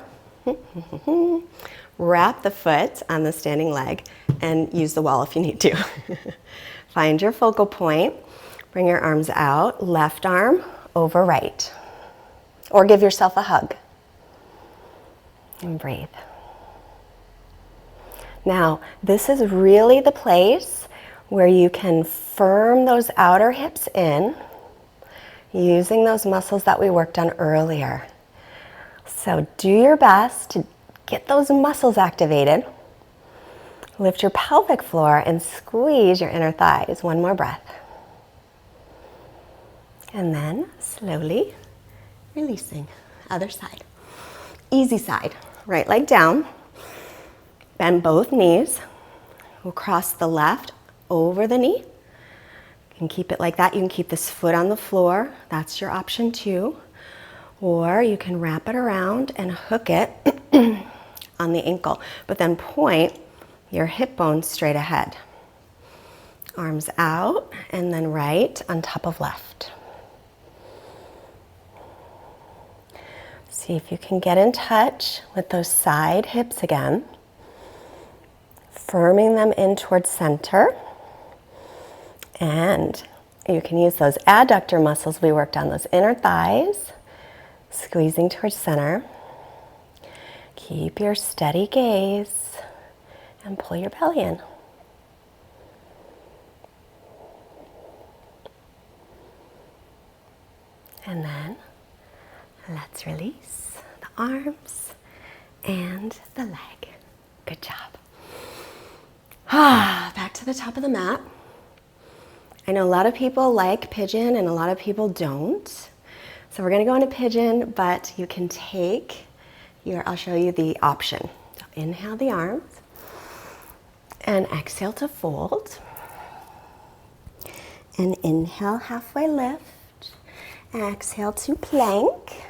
wrap the foot on the standing leg and use the wall if you need to. Find your focal point. Bring your arms out, left arm over right. Or give yourself a hug. And breathe. Now, this is really the place where you can firm those outer hips in using those muscles that we worked on earlier. So do your best to get those muscles activated. Lift your pelvic floor and squeeze your inner thighs. One more breath. And then slowly releasing. Other side. Easy side. Right leg down. Bend both knees. We'll cross the left over the knee. You can keep it like that. You can keep this foot on the floor. That's your option too. Or you can wrap it around and hook it on the ankle, but then point your hip bone straight ahead. Arms out, and then right on top of left. See if you can get in touch with those side hips again, firming them in towards center. And you can use those adductor muscles we worked on, those inner thighs, squeezing towards center. Keep your steady gaze and pull your belly in. And then let's release the arms and the leg. Good job. Back to the top of the mat. I know a lot of people like pigeon and a lot of people don't. So we're going to go into pigeon, but you can take your, I'll show you the option. So inhale the arms and exhale to fold. And inhale, halfway lift. Exhale to plank.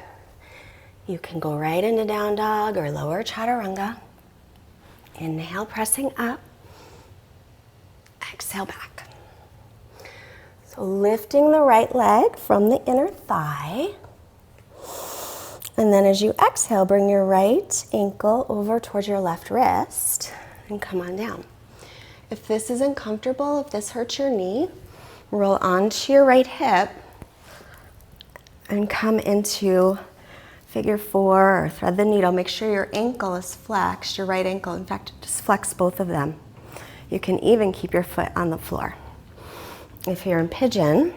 You can go right into down dog or lower chaturanga. Inhale, pressing up. Exhale back. So lifting the right leg from the inner thigh. And then as you exhale, bring your right ankle over towards your left wrist and come on down. If this isn't comfortable, if this hurts your knee, roll onto your right hip and come into figure four or thread the needle. Make sure your ankle is flexed, your right ankle. In fact, just flex both of them. You can even keep your foot on the floor. If you're in pigeon,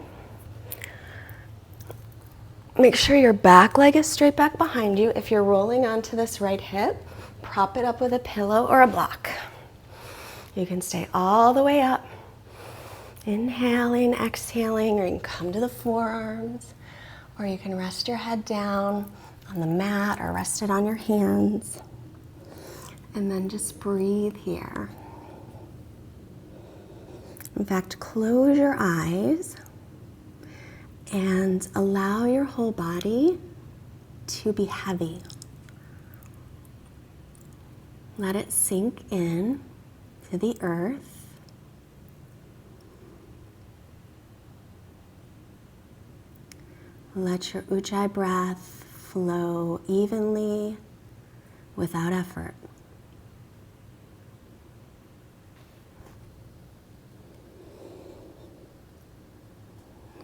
make sure your back leg is straight back behind you. If you're rolling onto this right hip, prop it up with a pillow or a block. You can stay all the way up. Inhaling, exhaling, or you can come to the forearms, or you can rest your head down on the mat or rest it on your hands. And then just breathe here. In fact, close your eyes and allow your whole body to be heavy. Let it sink in to the earth. Let your ujjayi breath flow evenly without effort.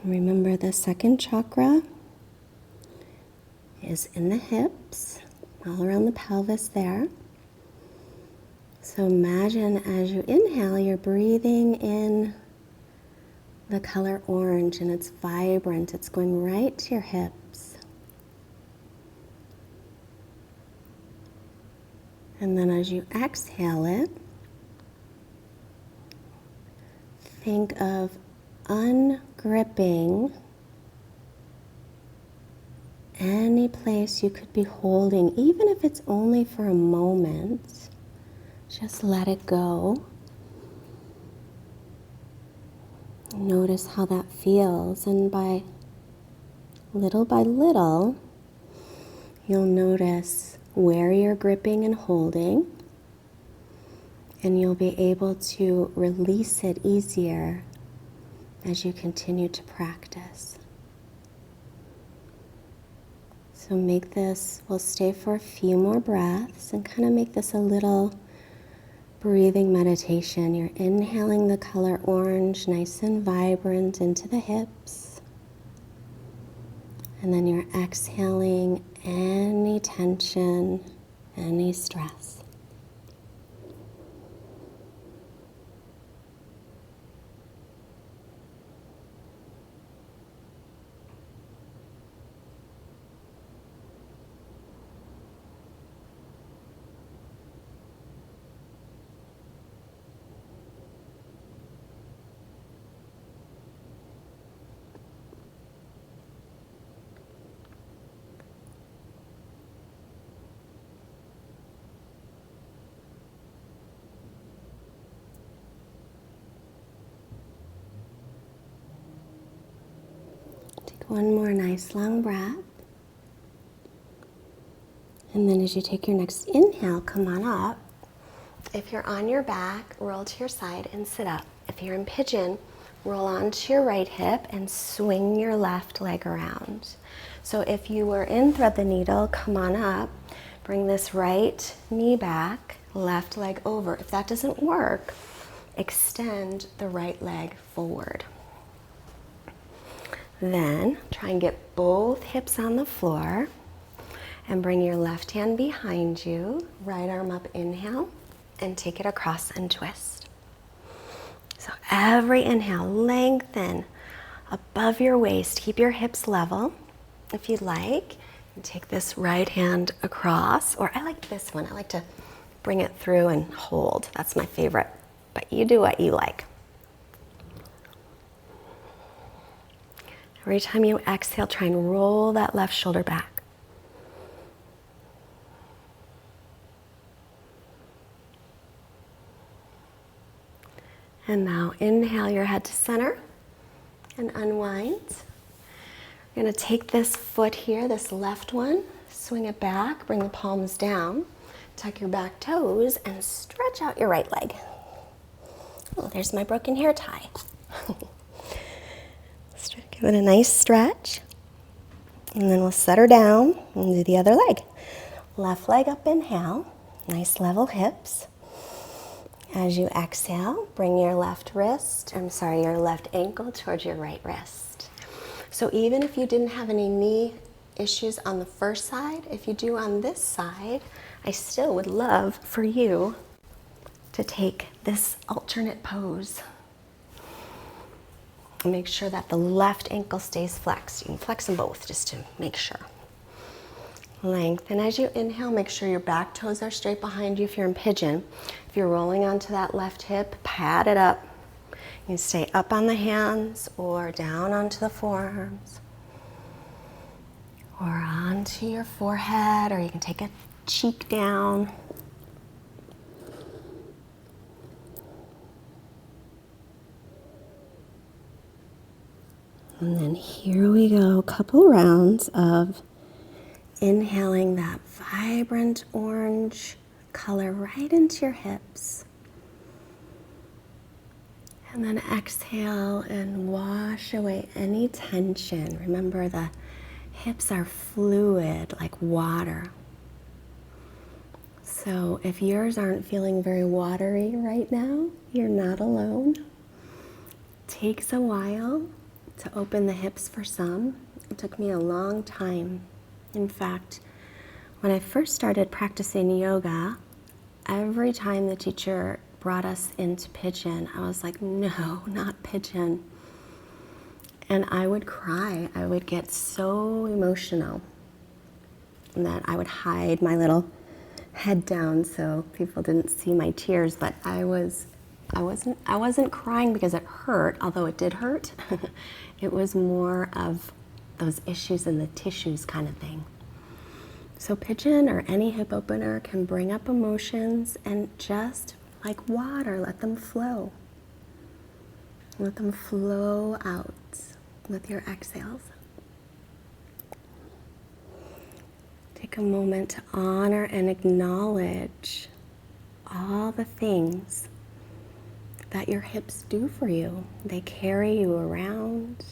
Remember, the second chakra is in the hips, all around the pelvis there. So imagine as you inhale, you're breathing in the color orange, and it's vibrant. It's going right to your hips. And then as you exhale it, think of ungripping any place you could be holding, even if it's only for a moment. Just let it go. Notice how that feels, and by little, you'll notice where you're gripping and holding, and you'll be able to release it easier as you continue to practice. So make this, we'll stay for a few more breaths and kind of make this a little breathing meditation. You're inhaling the color orange, nice and vibrant, into the hips. And then you're exhaling any tension, any stress. One more nice long breath. And then as you take your next inhale, come on up. If you're on your back, roll to your side and sit up. If you're in pigeon, roll onto your right hip and swing your left leg around. So if you were in thread the needle, come on up, bring this right knee back, left leg over. If that doesn't work, extend the right leg forward. Then try and get both hips on the floor and bring your left hand behind you, right arm up, inhale, and take it across and twist. So every inhale, lengthen above your waist. Keep your hips level if you'd like. And take this right hand across, or I like this one. I like to bring it through and hold. That's my favorite, but you do what you like. Every time you exhale, try and roll that left shoulder back. And now inhale your head to center and unwind. You're going to take this foot here, this left one, swing it back, bring the palms down, tuck your back toes, and stretch out your right leg. Oh, there's my broken hair tie. Give it a nice stretch. And then we'll set her down and do the other leg. Left leg up, inhale. Nice level hips. As you exhale, bring your left ankle towards your right wrist. So even if you didn't have any knee issues on the first side, if you do on this side, I still would love for you to take this alternate pose. Make sure that the left ankle stays flexed. You can flex them both just to make sure. Lengthen as you inhale. Make sure your back toes are straight behind you if you're in pigeon. If you're rolling onto that left hip, pad it up. You can stay up on the hands or down onto the forearms or onto your forehead, or you can take a cheek down. And then here we go, a couple rounds of inhaling that vibrant orange color right into your hips. And then exhale and wash away any tension. Remember, the hips are fluid like water. So if yours aren't feeling very watery right now, you're not alone. It takes a while to open the hips for some. It took me a long time. In fact, when I first started practicing yoga, every time the teacher brought us into pigeon, I was like, no, not pigeon. And I would cry. I would get so emotional that I would hide my little head down so people didn't see my tears. But I wasn't crying because it hurt, although it did hurt. It was more of those issues in the tissues kind of thing. So pigeon or any hip opener can bring up emotions, and just like water, let them flow. Let them flow out with your exhales. Take a moment to honor and acknowledge all the things that your hips do for you. They carry you around.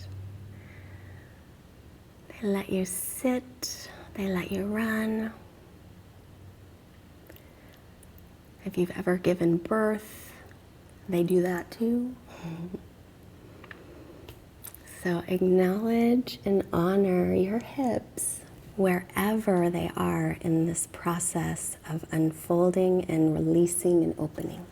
They let you sit. They let you run. If you've ever given birth, they do that too. So acknowledge and honor your hips wherever they are in this process of unfolding and releasing and opening.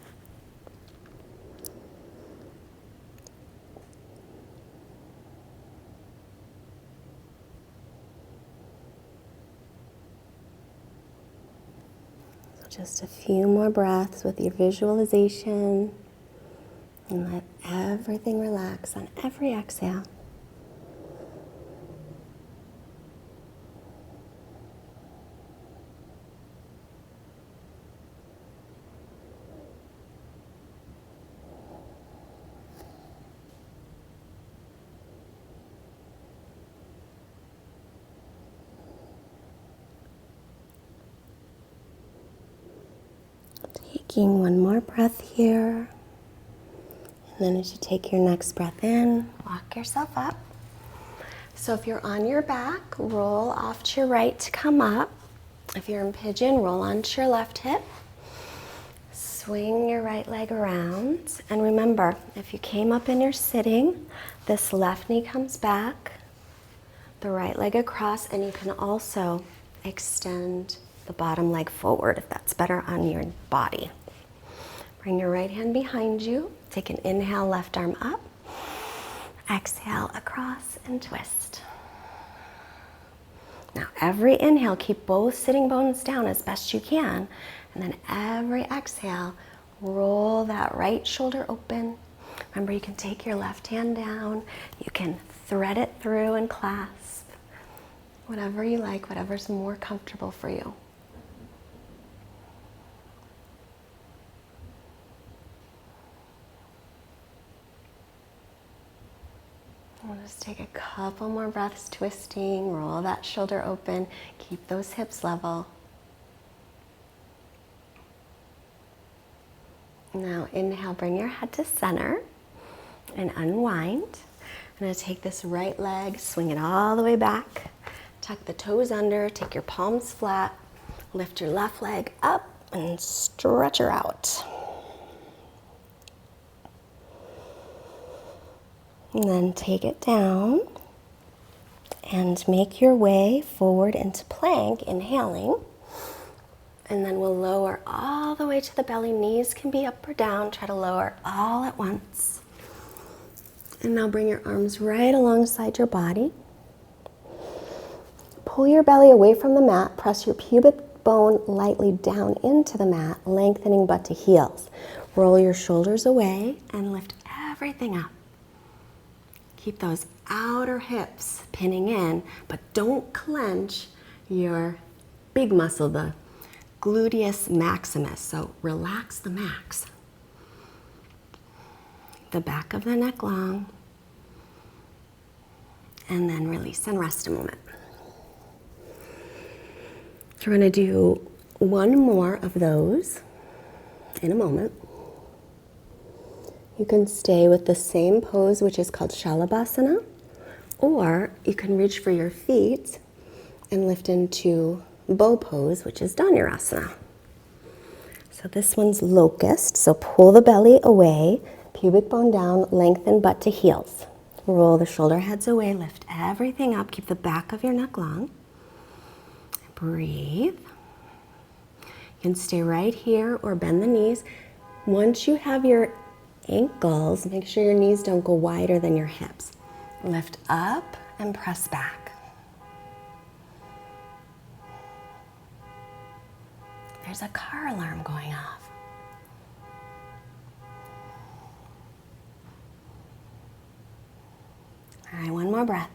Just a few more breaths with your visualization, and let everything relax on every exhale. Taking one more breath here. And then as you take your next breath in, walk yourself up. So if you're on your back, roll off to your right to come up. If you're in pigeon, roll onto your left hip. Swing your right leg around. And remember, if you came up and you're sitting, this left knee comes back, the right leg across, and you can also extend the bottom leg forward if that's better on your body. Bring your right hand behind you. Take an inhale, left arm up. Exhale, across and twist. Now every inhale, keep both sitting bones down as best you can. And then every exhale, roll that right shoulder open. Remember, you can take your left hand down. You can thread it through and clasp. Whatever you like, whatever's more comfortable for you. We'll just take a couple more breaths twisting, roll that shoulder open, keep those hips level. Now inhale, bring your head to center and unwind. I'm going to take this right leg, swing it all the way back, tuck the toes under, take your palms flat, lift your left leg up and stretch her out. And then take it down and make your way forward into plank, inhaling. And then we'll lower all the way to the belly. Knees can be up or down. Try to lower all at once. And now bring your arms right alongside your body. Pull your belly away from the mat. Press your pubic bone lightly down into the mat, lengthening butt to heels. Roll your shoulders away and lift everything up. Keep those outer hips pinning in, but don't clench your big muscle, the gluteus maximus. So relax the max. The back of the neck long. And then release and rest a moment. We're going to do one more of those in a moment. You can stay with the same pose, which is called Shalabhasana, or you can reach for your feet and lift into bow pose, which is Dhanurasana. So this one's locust, so pull the belly away, pubic bone down, lengthen butt to heels. Roll the shoulder heads away, lift everything up, keep the back of your neck long. Breathe. You can stay right here or bend the knees. Once you have your ankles, make sure your knees don't go wider than your hips. Lift up and press back. There's a car alarm going off. All right, one more breath.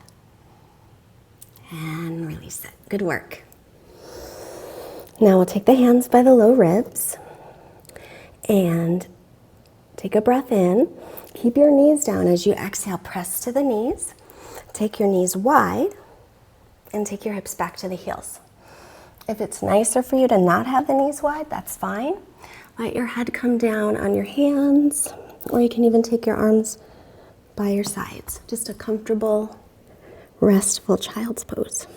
And release it. Good work. Now we'll take the hands by the low ribs and take a breath in. Keep your knees down as you exhale. Press to the knees. Take your knees wide and take your hips back to the heels. If it's nicer for you to not have the knees wide, that's fine. Let your head come down on your hands, or you can even take your arms by your sides. Just a comfortable, restful child's pose.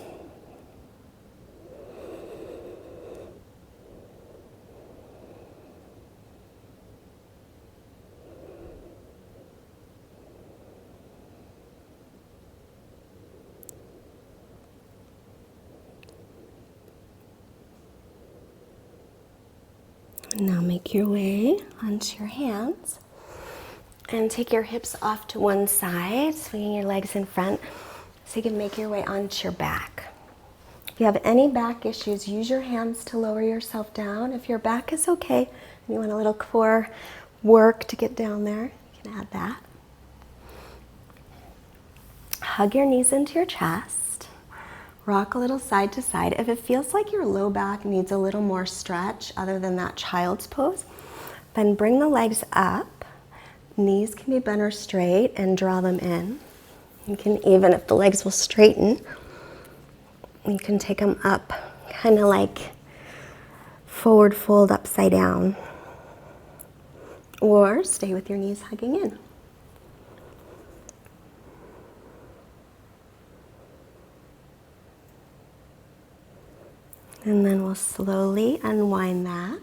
Now make your way onto your hands and take your hips off to one side, swinging your legs in front so you can make your way onto your back. If you have any back issues, use your hands to lower yourself down. If your back is okay and you want a little core work to get down there, you can add that. Hug your knees into your chest. Rock a little side to side. If it feels like your low back needs a little more stretch other than that child's pose, then bring the legs up. Knees can be bent or straight and draw them in. You can even, if the legs will straighten, you can take them up, kind of like forward fold upside down. or stay with your knees hugging in. And then we'll slowly unwind that,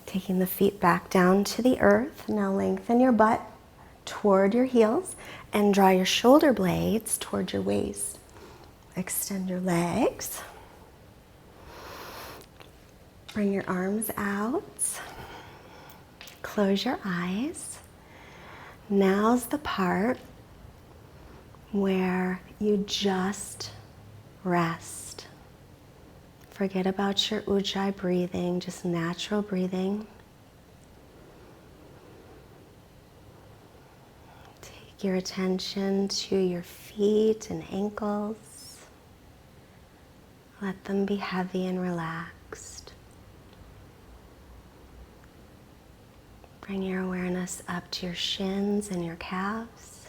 taking the feet back down to the earth. Now lengthen your butt toward your heels and draw your shoulder blades toward your waist. Extend your legs. Bring your arms out. Close your eyes. Now's the part where you just rest. Forget about your ujjayi breathing, just natural breathing. Take your attention to your feet and ankles. Let them be heavy and relaxed. Bring your awareness up to your shins and your calves.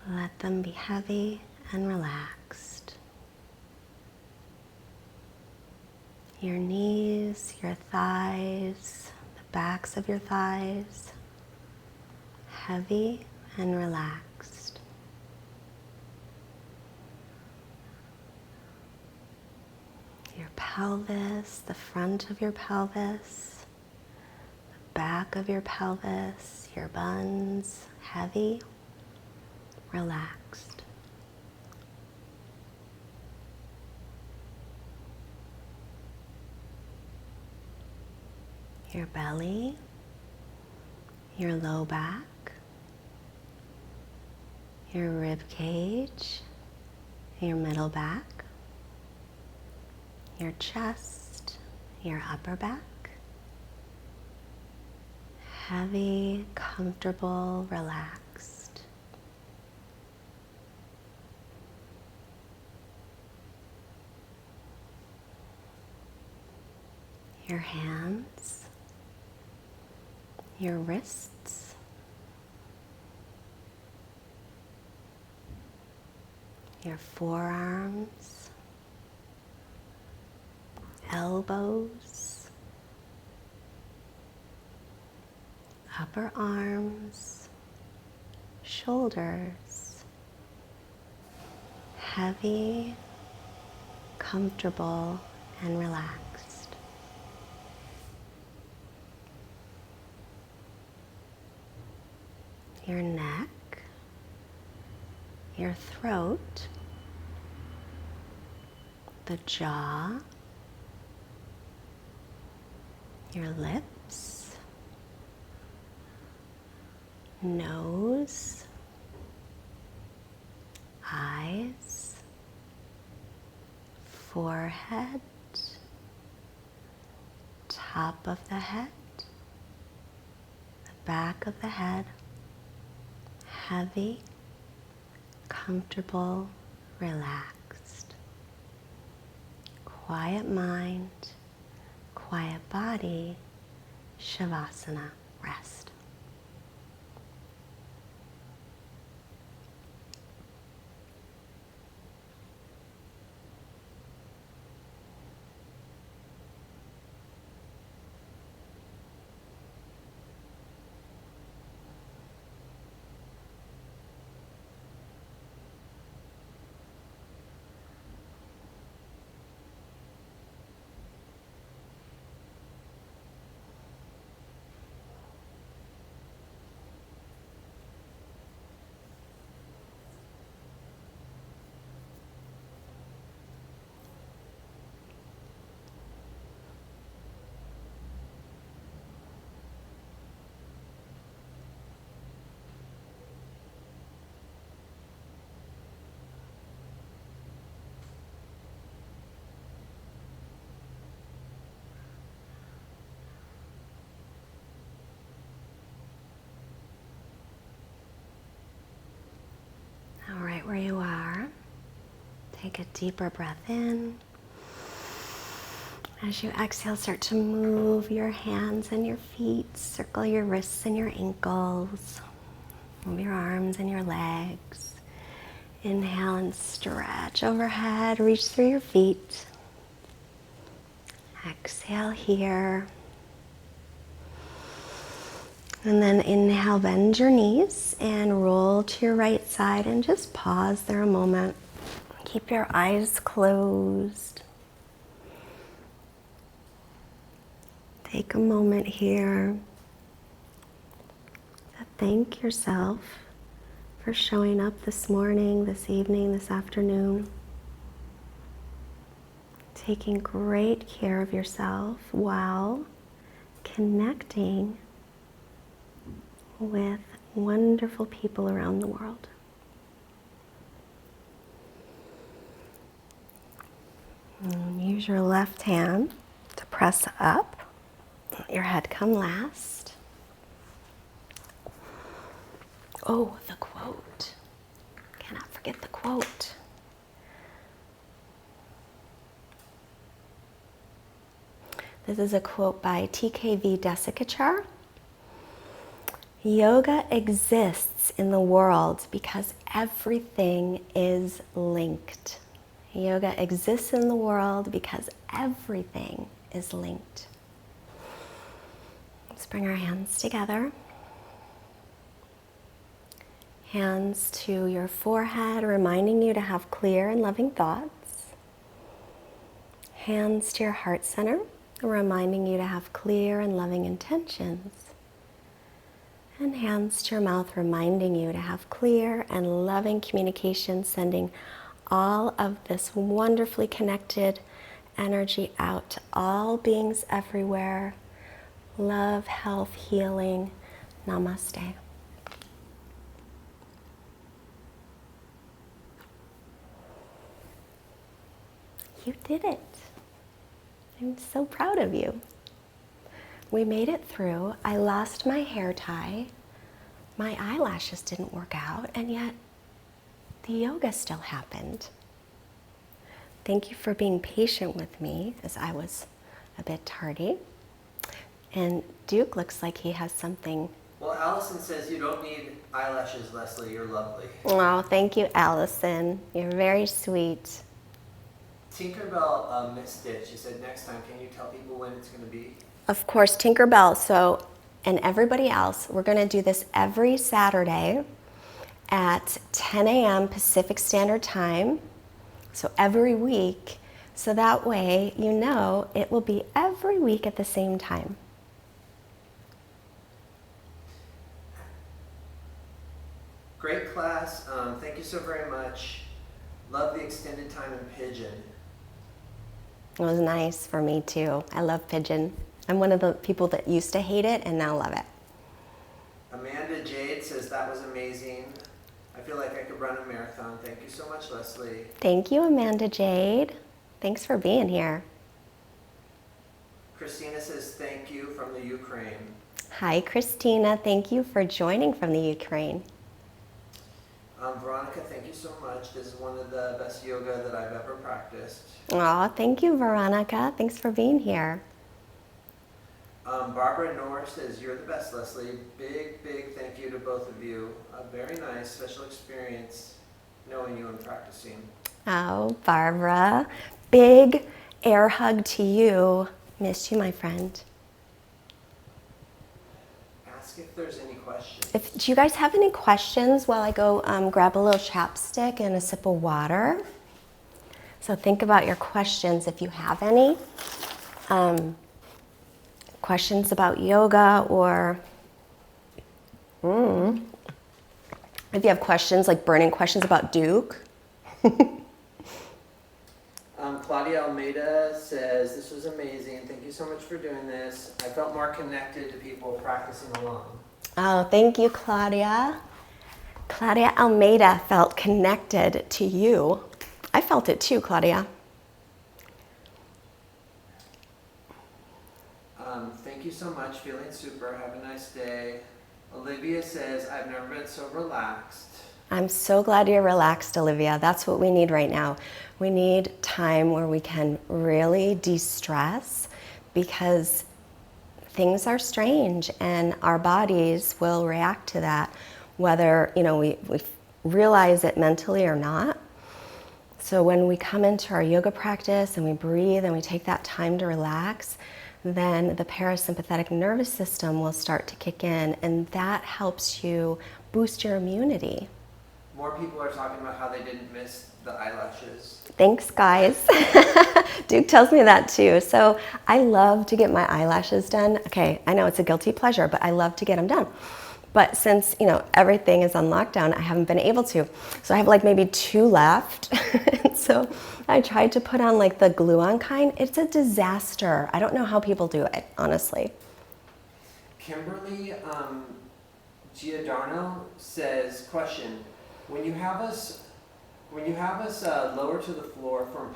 Let them be heavy and relaxed. Your knees, your thighs, the backs of your thighs, heavy and relaxed. Your pelvis, the front of your pelvis, the back of your pelvis, your buns, heavy, relaxed. Your belly, your low back, your rib cage, your middle back, your chest, your upper back. Heavy, comfortable, relaxed. Your hands, your wrists, your forearms, elbows, upper arms, shoulders, heavy, comfortable, and relaxed. Your neck, your throat, the jaw, your lips, nose, eyes, forehead, top of the head, the back of the head, heavy, comfortable, relaxed. Quiet mind, quiet body, Shavasana, rest. All right, where you are, take a deeper breath in. As you exhale, start to move your hands and your feet, circle your wrists and your ankles, move your arms and your legs. Inhale and stretch overhead, reach through your feet. Exhale here. And then inhale, bend your knees and roll to your right side and just pause there a moment. Keep your eyes closed. Take a moment here to thank yourself for showing up this morning, this evening, this afternoon. Taking great care of yourself while connecting with wonderful people around the world. And use your left hand to press up. Let your head come last. Oh, the quote. Cannot forget the quote. This is a quote by TKV Desikachar. Yoga exists in the world because everything is linked. Yoga exists in the world because everything is linked. Let's bring our hands together. Hands to your forehead, reminding you to have clear and loving thoughts. Hands to your heart center, reminding you to have clear and loving intentions. And hands to your mouth, reminding you to have clear and loving communication, sending all of this wonderfully connected energy out to all beings everywhere. Love, health, healing. Namaste. You did it. I'm so proud of you. We made it through. I lost my hair tie. My eyelashes didn't work out, and yet the yoga still happened. Thank you for being patient with me as I was a bit tardy. And Duke looks like he has something.
Well, Allison says you don't need eyelashes, Leslie. You're lovely.
Oh, thank you, Allison. You're very sweet.
Tinkerbell missed it. She said next time, can you tell people when it's going to be?
Of course, Tinkerbell. So, and everybody else, we're going to do this every Saturday at 10 a.m. Pacific Standard Time. So every week. So that way, you know, it will be every week at the same time.
Great class. Thank you so very much. Love the extended time in Pigeon.
It was nice for me too. I love Pigeon. I'm one of the people that used to hate it and now love it.
Amanda Jade says that was amazing. I feel like I could run a marathon. Thank you so much, Leslie.
Thank you, Amanda Jade. Thanks for being here.
Christina says thank you from the Ukraine.
Hi, Christina. Thank you for joining from the Ukraine.
Veronica, thank you so much. This is one of the best yoga that I've ever practiced.
Aw, thank you, Veronica. Thanks for being here.
Barbara Norris says, you're the best, Leslie. Big, big thank you to both of you. A very nice, special experience knowing you and practicing.
Oh, Barbara. Big air hug to you. Missed you, my friend.
Ask if there's any questions.
Do you guys have any questions while I go grab a little chapstick and a sip of water? So think about your questions if you have any. Questions about yoga, or if you have questions, like burning questions about Duke.
Claudia Almeida says, this was amazing. Thank you so much for doing this. I felt more connected to people practicing along.
Oh, thank you, Claudia. Claudia Almeida felt connected to you. I felt it too, Claudia.
Thank you so much. Feeling super. Have a nice day. Olivia says, I've never been so relaxed.
I'm so glad you're relaxed, Olivia. That's what we need right now. We need time where we can really de-stress, because things are strange and our bodies will react to that, whether we realize it mentally or not. So when we come into our yoga practice and we breathe and we take that time to relax, then the parasympathetic nervous system will start to kick in, and that helps you boost your immunity.
More people are talking about how they didn't miss the eyelashes.
Thanks, guys. Duke tells me that too. So I love to get my eyelashes done. Okay, I know it's a guilty pleasure, but I love to get them done. But since, everything is on lockdown, I haven't been able to. So I have like maybe 2 left. And so I tried to put on like the glue-on kind. It's a disaster. I don't know how people do it, honestly.
Kimberly Giordano says, question, when you have us lower to the floor from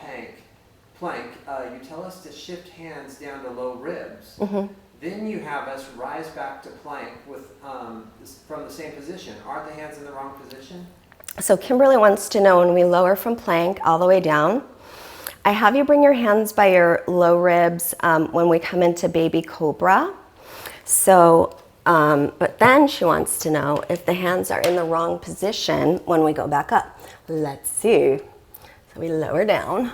plank, you tell us to shift hands down to low ribs.
Mm-hmm.
Then you have us rise back to plank from the same position. Aren't the hands in the wrong position?
So Kimberly wants to know, when we lower from plank all the way down, I have you bring your hands by your low ribs when we come into baby cobra. So, but then she wants to know if the hands are in the wrong position when we go back up. Let's see. So we lower down.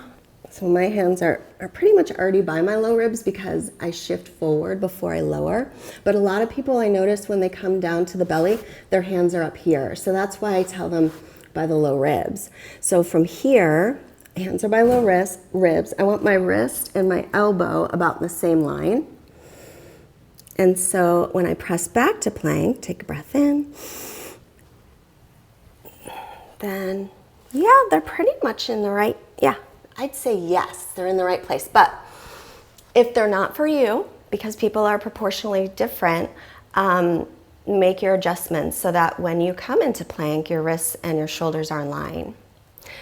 So my hands are pretty much already by my low ribs because I shift forward before I lower. But a lot of people, I notice when they come down to the belly, their hands are up here. So that's why I tell them by the low ribs. So from here, hands are by low ribs. I want my wrist and my elbow about the same line. And so when I press back to plank, take a breath in. Then, yeah, they're pretty much in the right, I'd say yes, they're in the right place. But if they're not for you, because people are proportionally different, make your adjustments so that when you come into plank, your wrists and your shoulders are in line.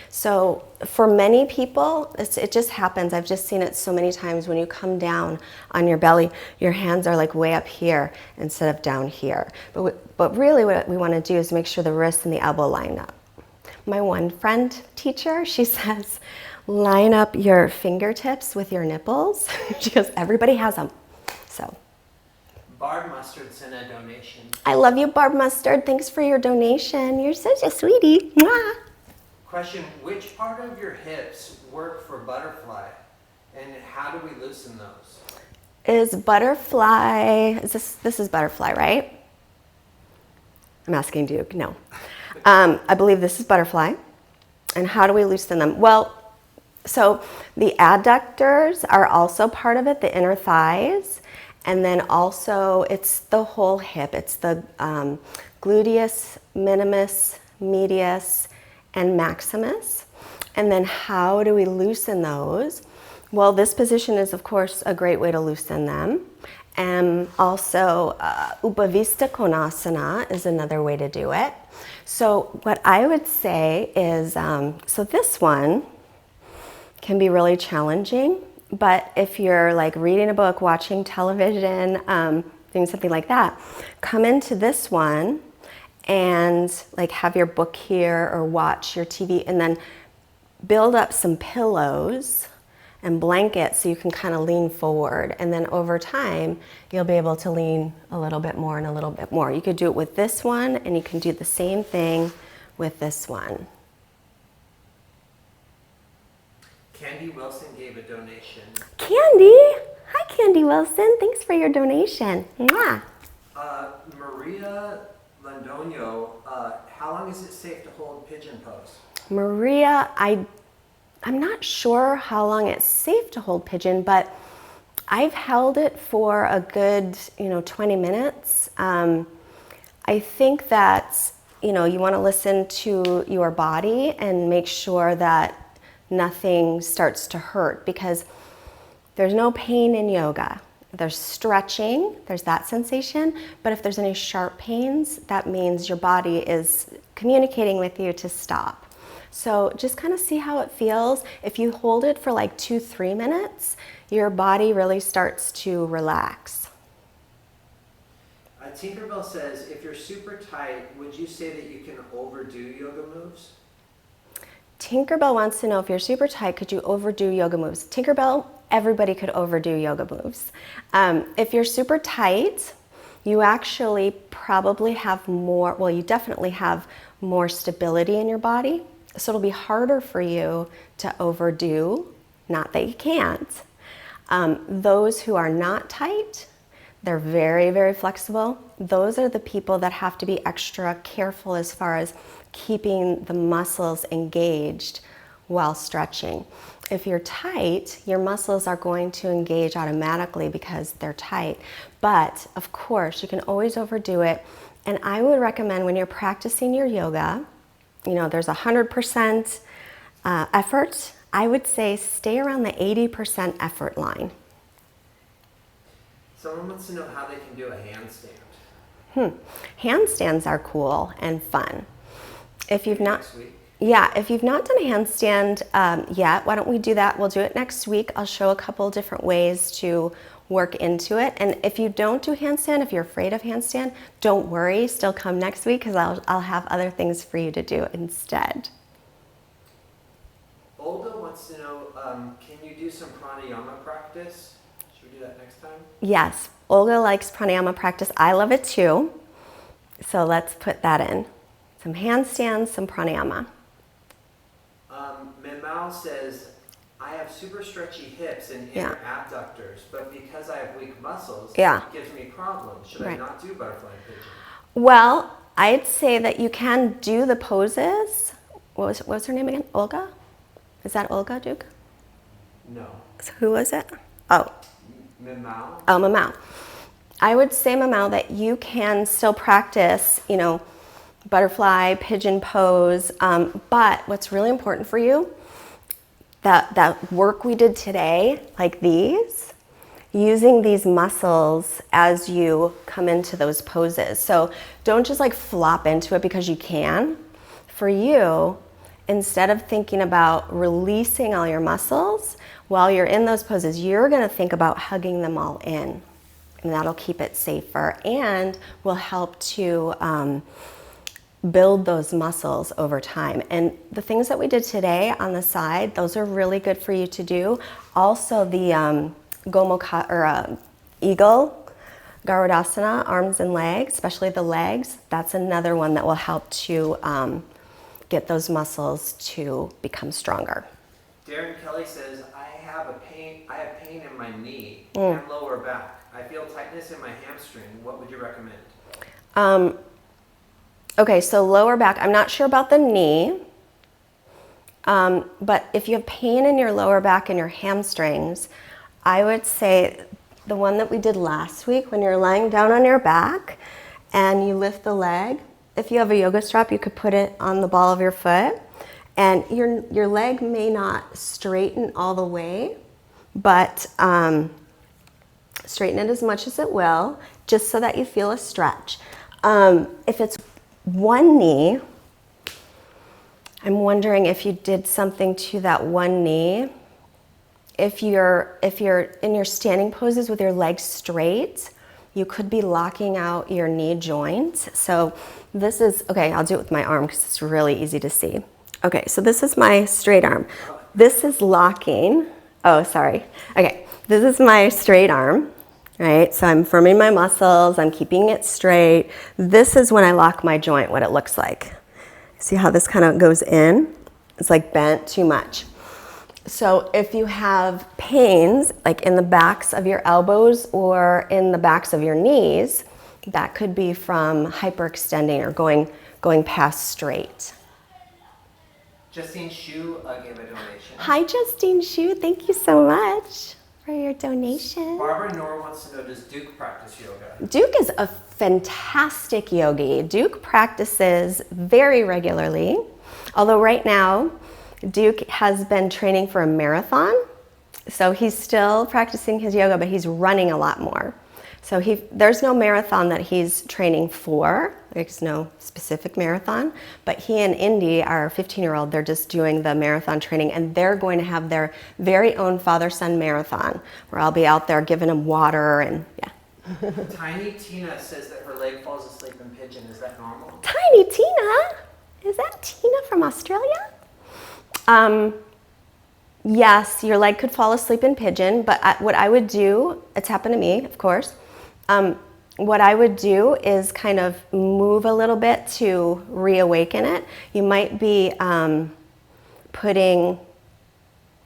So for many people, it just happens. I've just seen it so many times. When you come down on your belly, your hands are like way up here instead of down here. But really what we want to do is make sure the wrists and the elbow line up. My one friend teacher, she says, line up your fingertips with your nipples. She goes, everybody has them. So.
Barb Mustard sent a donation.
I love you, Barb Mustard. Thanks for your donation. You're such a sweetie. Mwah.
Question, which part of your hips work for butterfly, and how do we loosen those?
Is butterfly, this is butterfly, right? I'm asking Duke, no. I believe this is butterfly. And how do we loosen them? Well, so the adductors are also part of it, the inner thighs. And then also it's the whole hip. It's the gluteus minimus, medius, and maximus. And then how do we loosen those? Well, this position is, of course, a great way to loosen them. And also, Upavista Konasana is another way to do it. So what I would say is, so this one can be really challenging, but if you're like reading a book, watching television, doing something like that, come into this one and like have your book here or watch your TV, and then build up some pillows and blankets so you can kind of lean forward. And then over time, you'll be able to lean a little bit more and a little bit more. You could do it with this one, and you can do the same thing with this one.
Candy Wilson gave a donation.
Candy! Hi, Candy Wilson. Thanks for your donation. Mwah.
Maria Londoño, how long is it safe to hold pigeon pose?
Maria, I'm not sure how long it's safe to hold pigeon, but I've held it for a good, 20 minutes. I think that, you want to listen to your body and make sure that nothing starts to hurt, because there's no pain in yoga. There's stretching, there's that sensation, but if there's any sharp pains, that means your body is communicating with you to stop. So just kind of see how it feels. If you hold it for like 2-3 minutes, your body really starts to relax.
Tinkerbell says, if you're super tight, would you say that you can overdo yoga moves?
Tinkerbell wants to know, if you're super tight, could you overdo yoga moves? Tinkerbell, everybody could overdo yoga moves. If you're super tight, you actually probably have more, well, you definitely have more stability in your body. So it'll be harder for you to overdo, not that you can't. Those who are not tight, they're very, very flexible. Those are the people that have to be extra careful as far as keeping the muscles engaged while stretching. If you're tight, your muscles are going to engage automatically because they're tight. But of course, you can always overdo it. And I would recommend when you're practicing your yoga, there's 100% effort. I would say stay around the 80% effort line.
Someone wants to know how they can do a handstand.
Handstands are cool and fun. If you've not,
Next week.
yeah, if you've not done a handstand yet, why don't we do that? We'll do it next week. I'll show a couple different ways to work into it. And if you don't do handstand, if you're afraid of handstand, don't worry. Still come next week because I'll have other things for you to do instead.
Olga wants to know, can you do some pranayama practice? Should we do that next time?
Yes, Olga likes pranayama practice. I love it too. So let's put that in. Some handstands, some pranayama.
Memao says, I have super stretchy hips and inner abductors, but because I have weak muscles, it gives me problems. Should I not do butterfly and pigeon?
Well, I'd say that you can do the poses. What was her name again? Olga? Is that Olga, Duke?
No.
So who was it? Oh.
Memao.
Oh, Memao. I would say, Memao, that you can still practice, butterfly, pigeon pose, but what's really important for you, that work we did today, like these, using these muscles as you come into those poses. So don't just like flop into it because you can. For you, instead of thinking about releasing all your muscles, while you're in those poses, you're gonna think about hugging them all in. And that'll keep it safer and will help to build those muscles over time. And the things that we did today on the side, those are really good for you to do. Also the Eagle Garudasana, arms and legs, especially the legs, that's another one that will help to get those muscles to become stronger.
Darren Kelly says, I have pain in my knee and lower back. I feel tightness in my hamstring. What would you recommend?
Okay, so lower back, I'm not sure about the knee, but if you have pain in your lower back and your hamstrings, I would say the one that we did last week when you're lying down on your back and you lift the leg. If you have a yoga strap, you could put it on the ball of your foot, and your leg may not straighten all the way, but straighten it as much as it will, just so that you feel a stretch. If it's one knee, I'm wondering if you did something to that one knee. If you're in your standing poses with your legs straight, you could be locking out your knee joint. So this is, okay, I'll do it with my arm because it's really easy to see. Okay, so this is my straight arm. This is locking, oh, sorry. Okay, this is my straight arm, right? So I'm firming my muscles, I'm keeping it straight. This is when I lock my joint, what it looks like. See how this kind of goes in? It's like bent too much. So if you have pains, like in the backs of your elbows or in the backs of your knees, that could be from hyperextending or going past straight.
Justine Shu gave a donation.
Hi, Justine Shu. Thank you so much for your donation.
Barbara Nor wants to know, does Duke practice yoga?
Duke is a fantastic yogi. Duke practices very regularly, although right now, Duke has been training for a marathon, so he's still practicing his yoga, but he's running a lot more. So there's no marathon that he's training for. There's no specific marathon, but he and Indy, our 15-year-old, they're just doing the marathon training, and they're going to have their very own father-son marathon, where I'll be out there giving them water and yeah.
Tiny Tina says that her leg falls asleep in pigeon. Is that normal?
Tiny Tina? Is that Tina from Australia? Yes, your leg could fall asleep in pigeon, but what I would do, it's happened to me, of course, what I would do is kind of move a little bit to reawaken it. You might be putting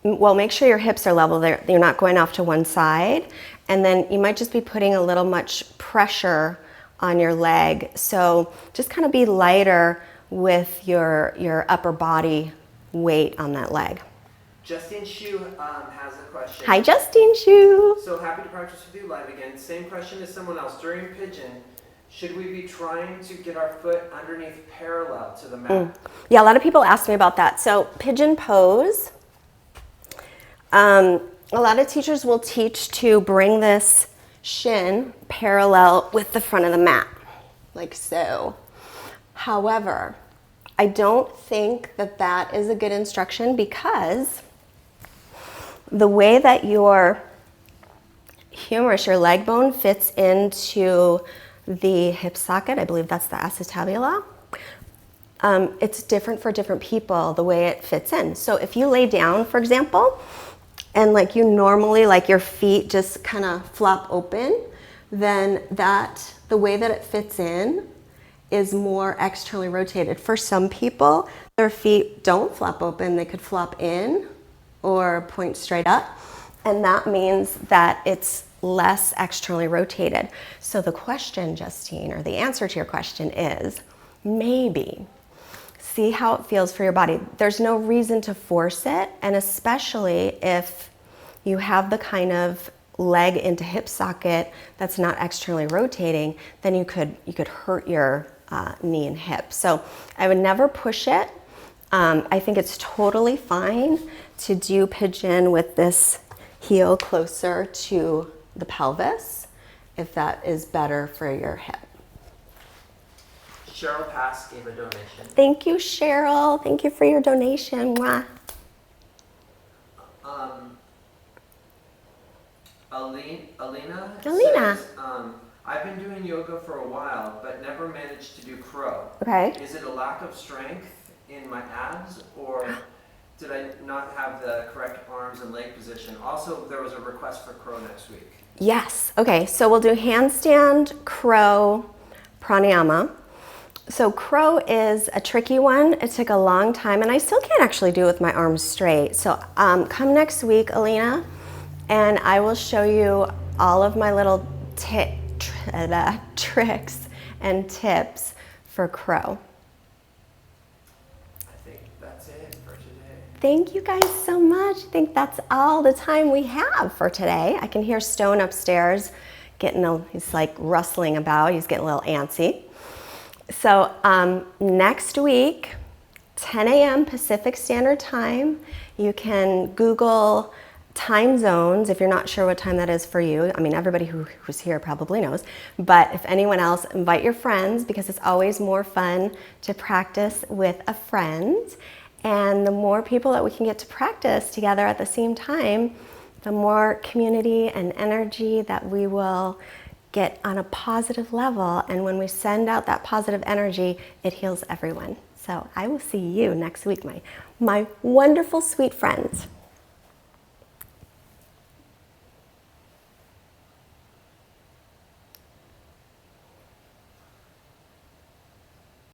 well, make sure your hips are level. You're not going off to one side. And then you might just be putting a little much pressure on your leg. So just kind of be lighter with your upper body weight on that leg.
Justine Shu has a question.
Hi, Justine Shu.
So happy to practice with you live again. Same question as someone else. During pigeon, should we be trying to get our foot underneath parallel to the mat?
Yeah, a lot of people ask me about that. So pigeon pose. A lot of teachers will teach to bring this shin parallel with the front of the mat, like so. However, I don't think that that is a good instruction because the way that your humerus, your leg bone, fits into the hip socket, I believe that's the acetabula, it's different for different people, the way it fits in. So if you lay down, for example, and like you normally, like your feet just kind of flop open, then the way that it fits in is more externally rotated. For some people, their feet don't flop open, they could flop in or point straight up, and that means that it's less externally rotated. So the question, Justine, or the answer to your question is maybe. See how it feels for your body. There's no reason to force it, and especially if you have the kind of leg into hip socket that's not externally rotating, then you could hurt your knee and hip. So I would never push it. I think it's totally fine to do pigeon with this heel closer to the pelvis if that is better for your hip.
Cheryl Pass gave a donation.
Thank you, Cheryl. Thank you for your donation. Mwah.
Alina says, I've been doing yoga for a while, but never managed to do crow.
Okay.
Is it a lack of strength in my abs, or did I not have the correct arms and leg position? Also, there was a request for crow next week.
Yes. Okay, so we'll do handstand, crow, pranayama. So crow is a tricky one. It took a long time, and I still can't actually do it with my arms straight. So come next week, Alina, and I will show you all of my little tricks and tips for crow.
I think that's it for today.
Thank you guys so much. I think that's all the time we have for today. I can hear Stone upstairs he's like rustling about. He's getting a little antsy. So next week, 10 a.m. Pacific Standard Time, you can Google time zones if you're not sure what time that is for you. I mean, everybody who's here probably knows, but if anyone else, invite your friends because it's always more fun to practice with a friend. And the more people that we can get to practice together at the same time, the more community and energy that we will get on a positive level. And when we send out that positive energy, it heals everyone. So I will see you next week, my wonderful, sweet friends.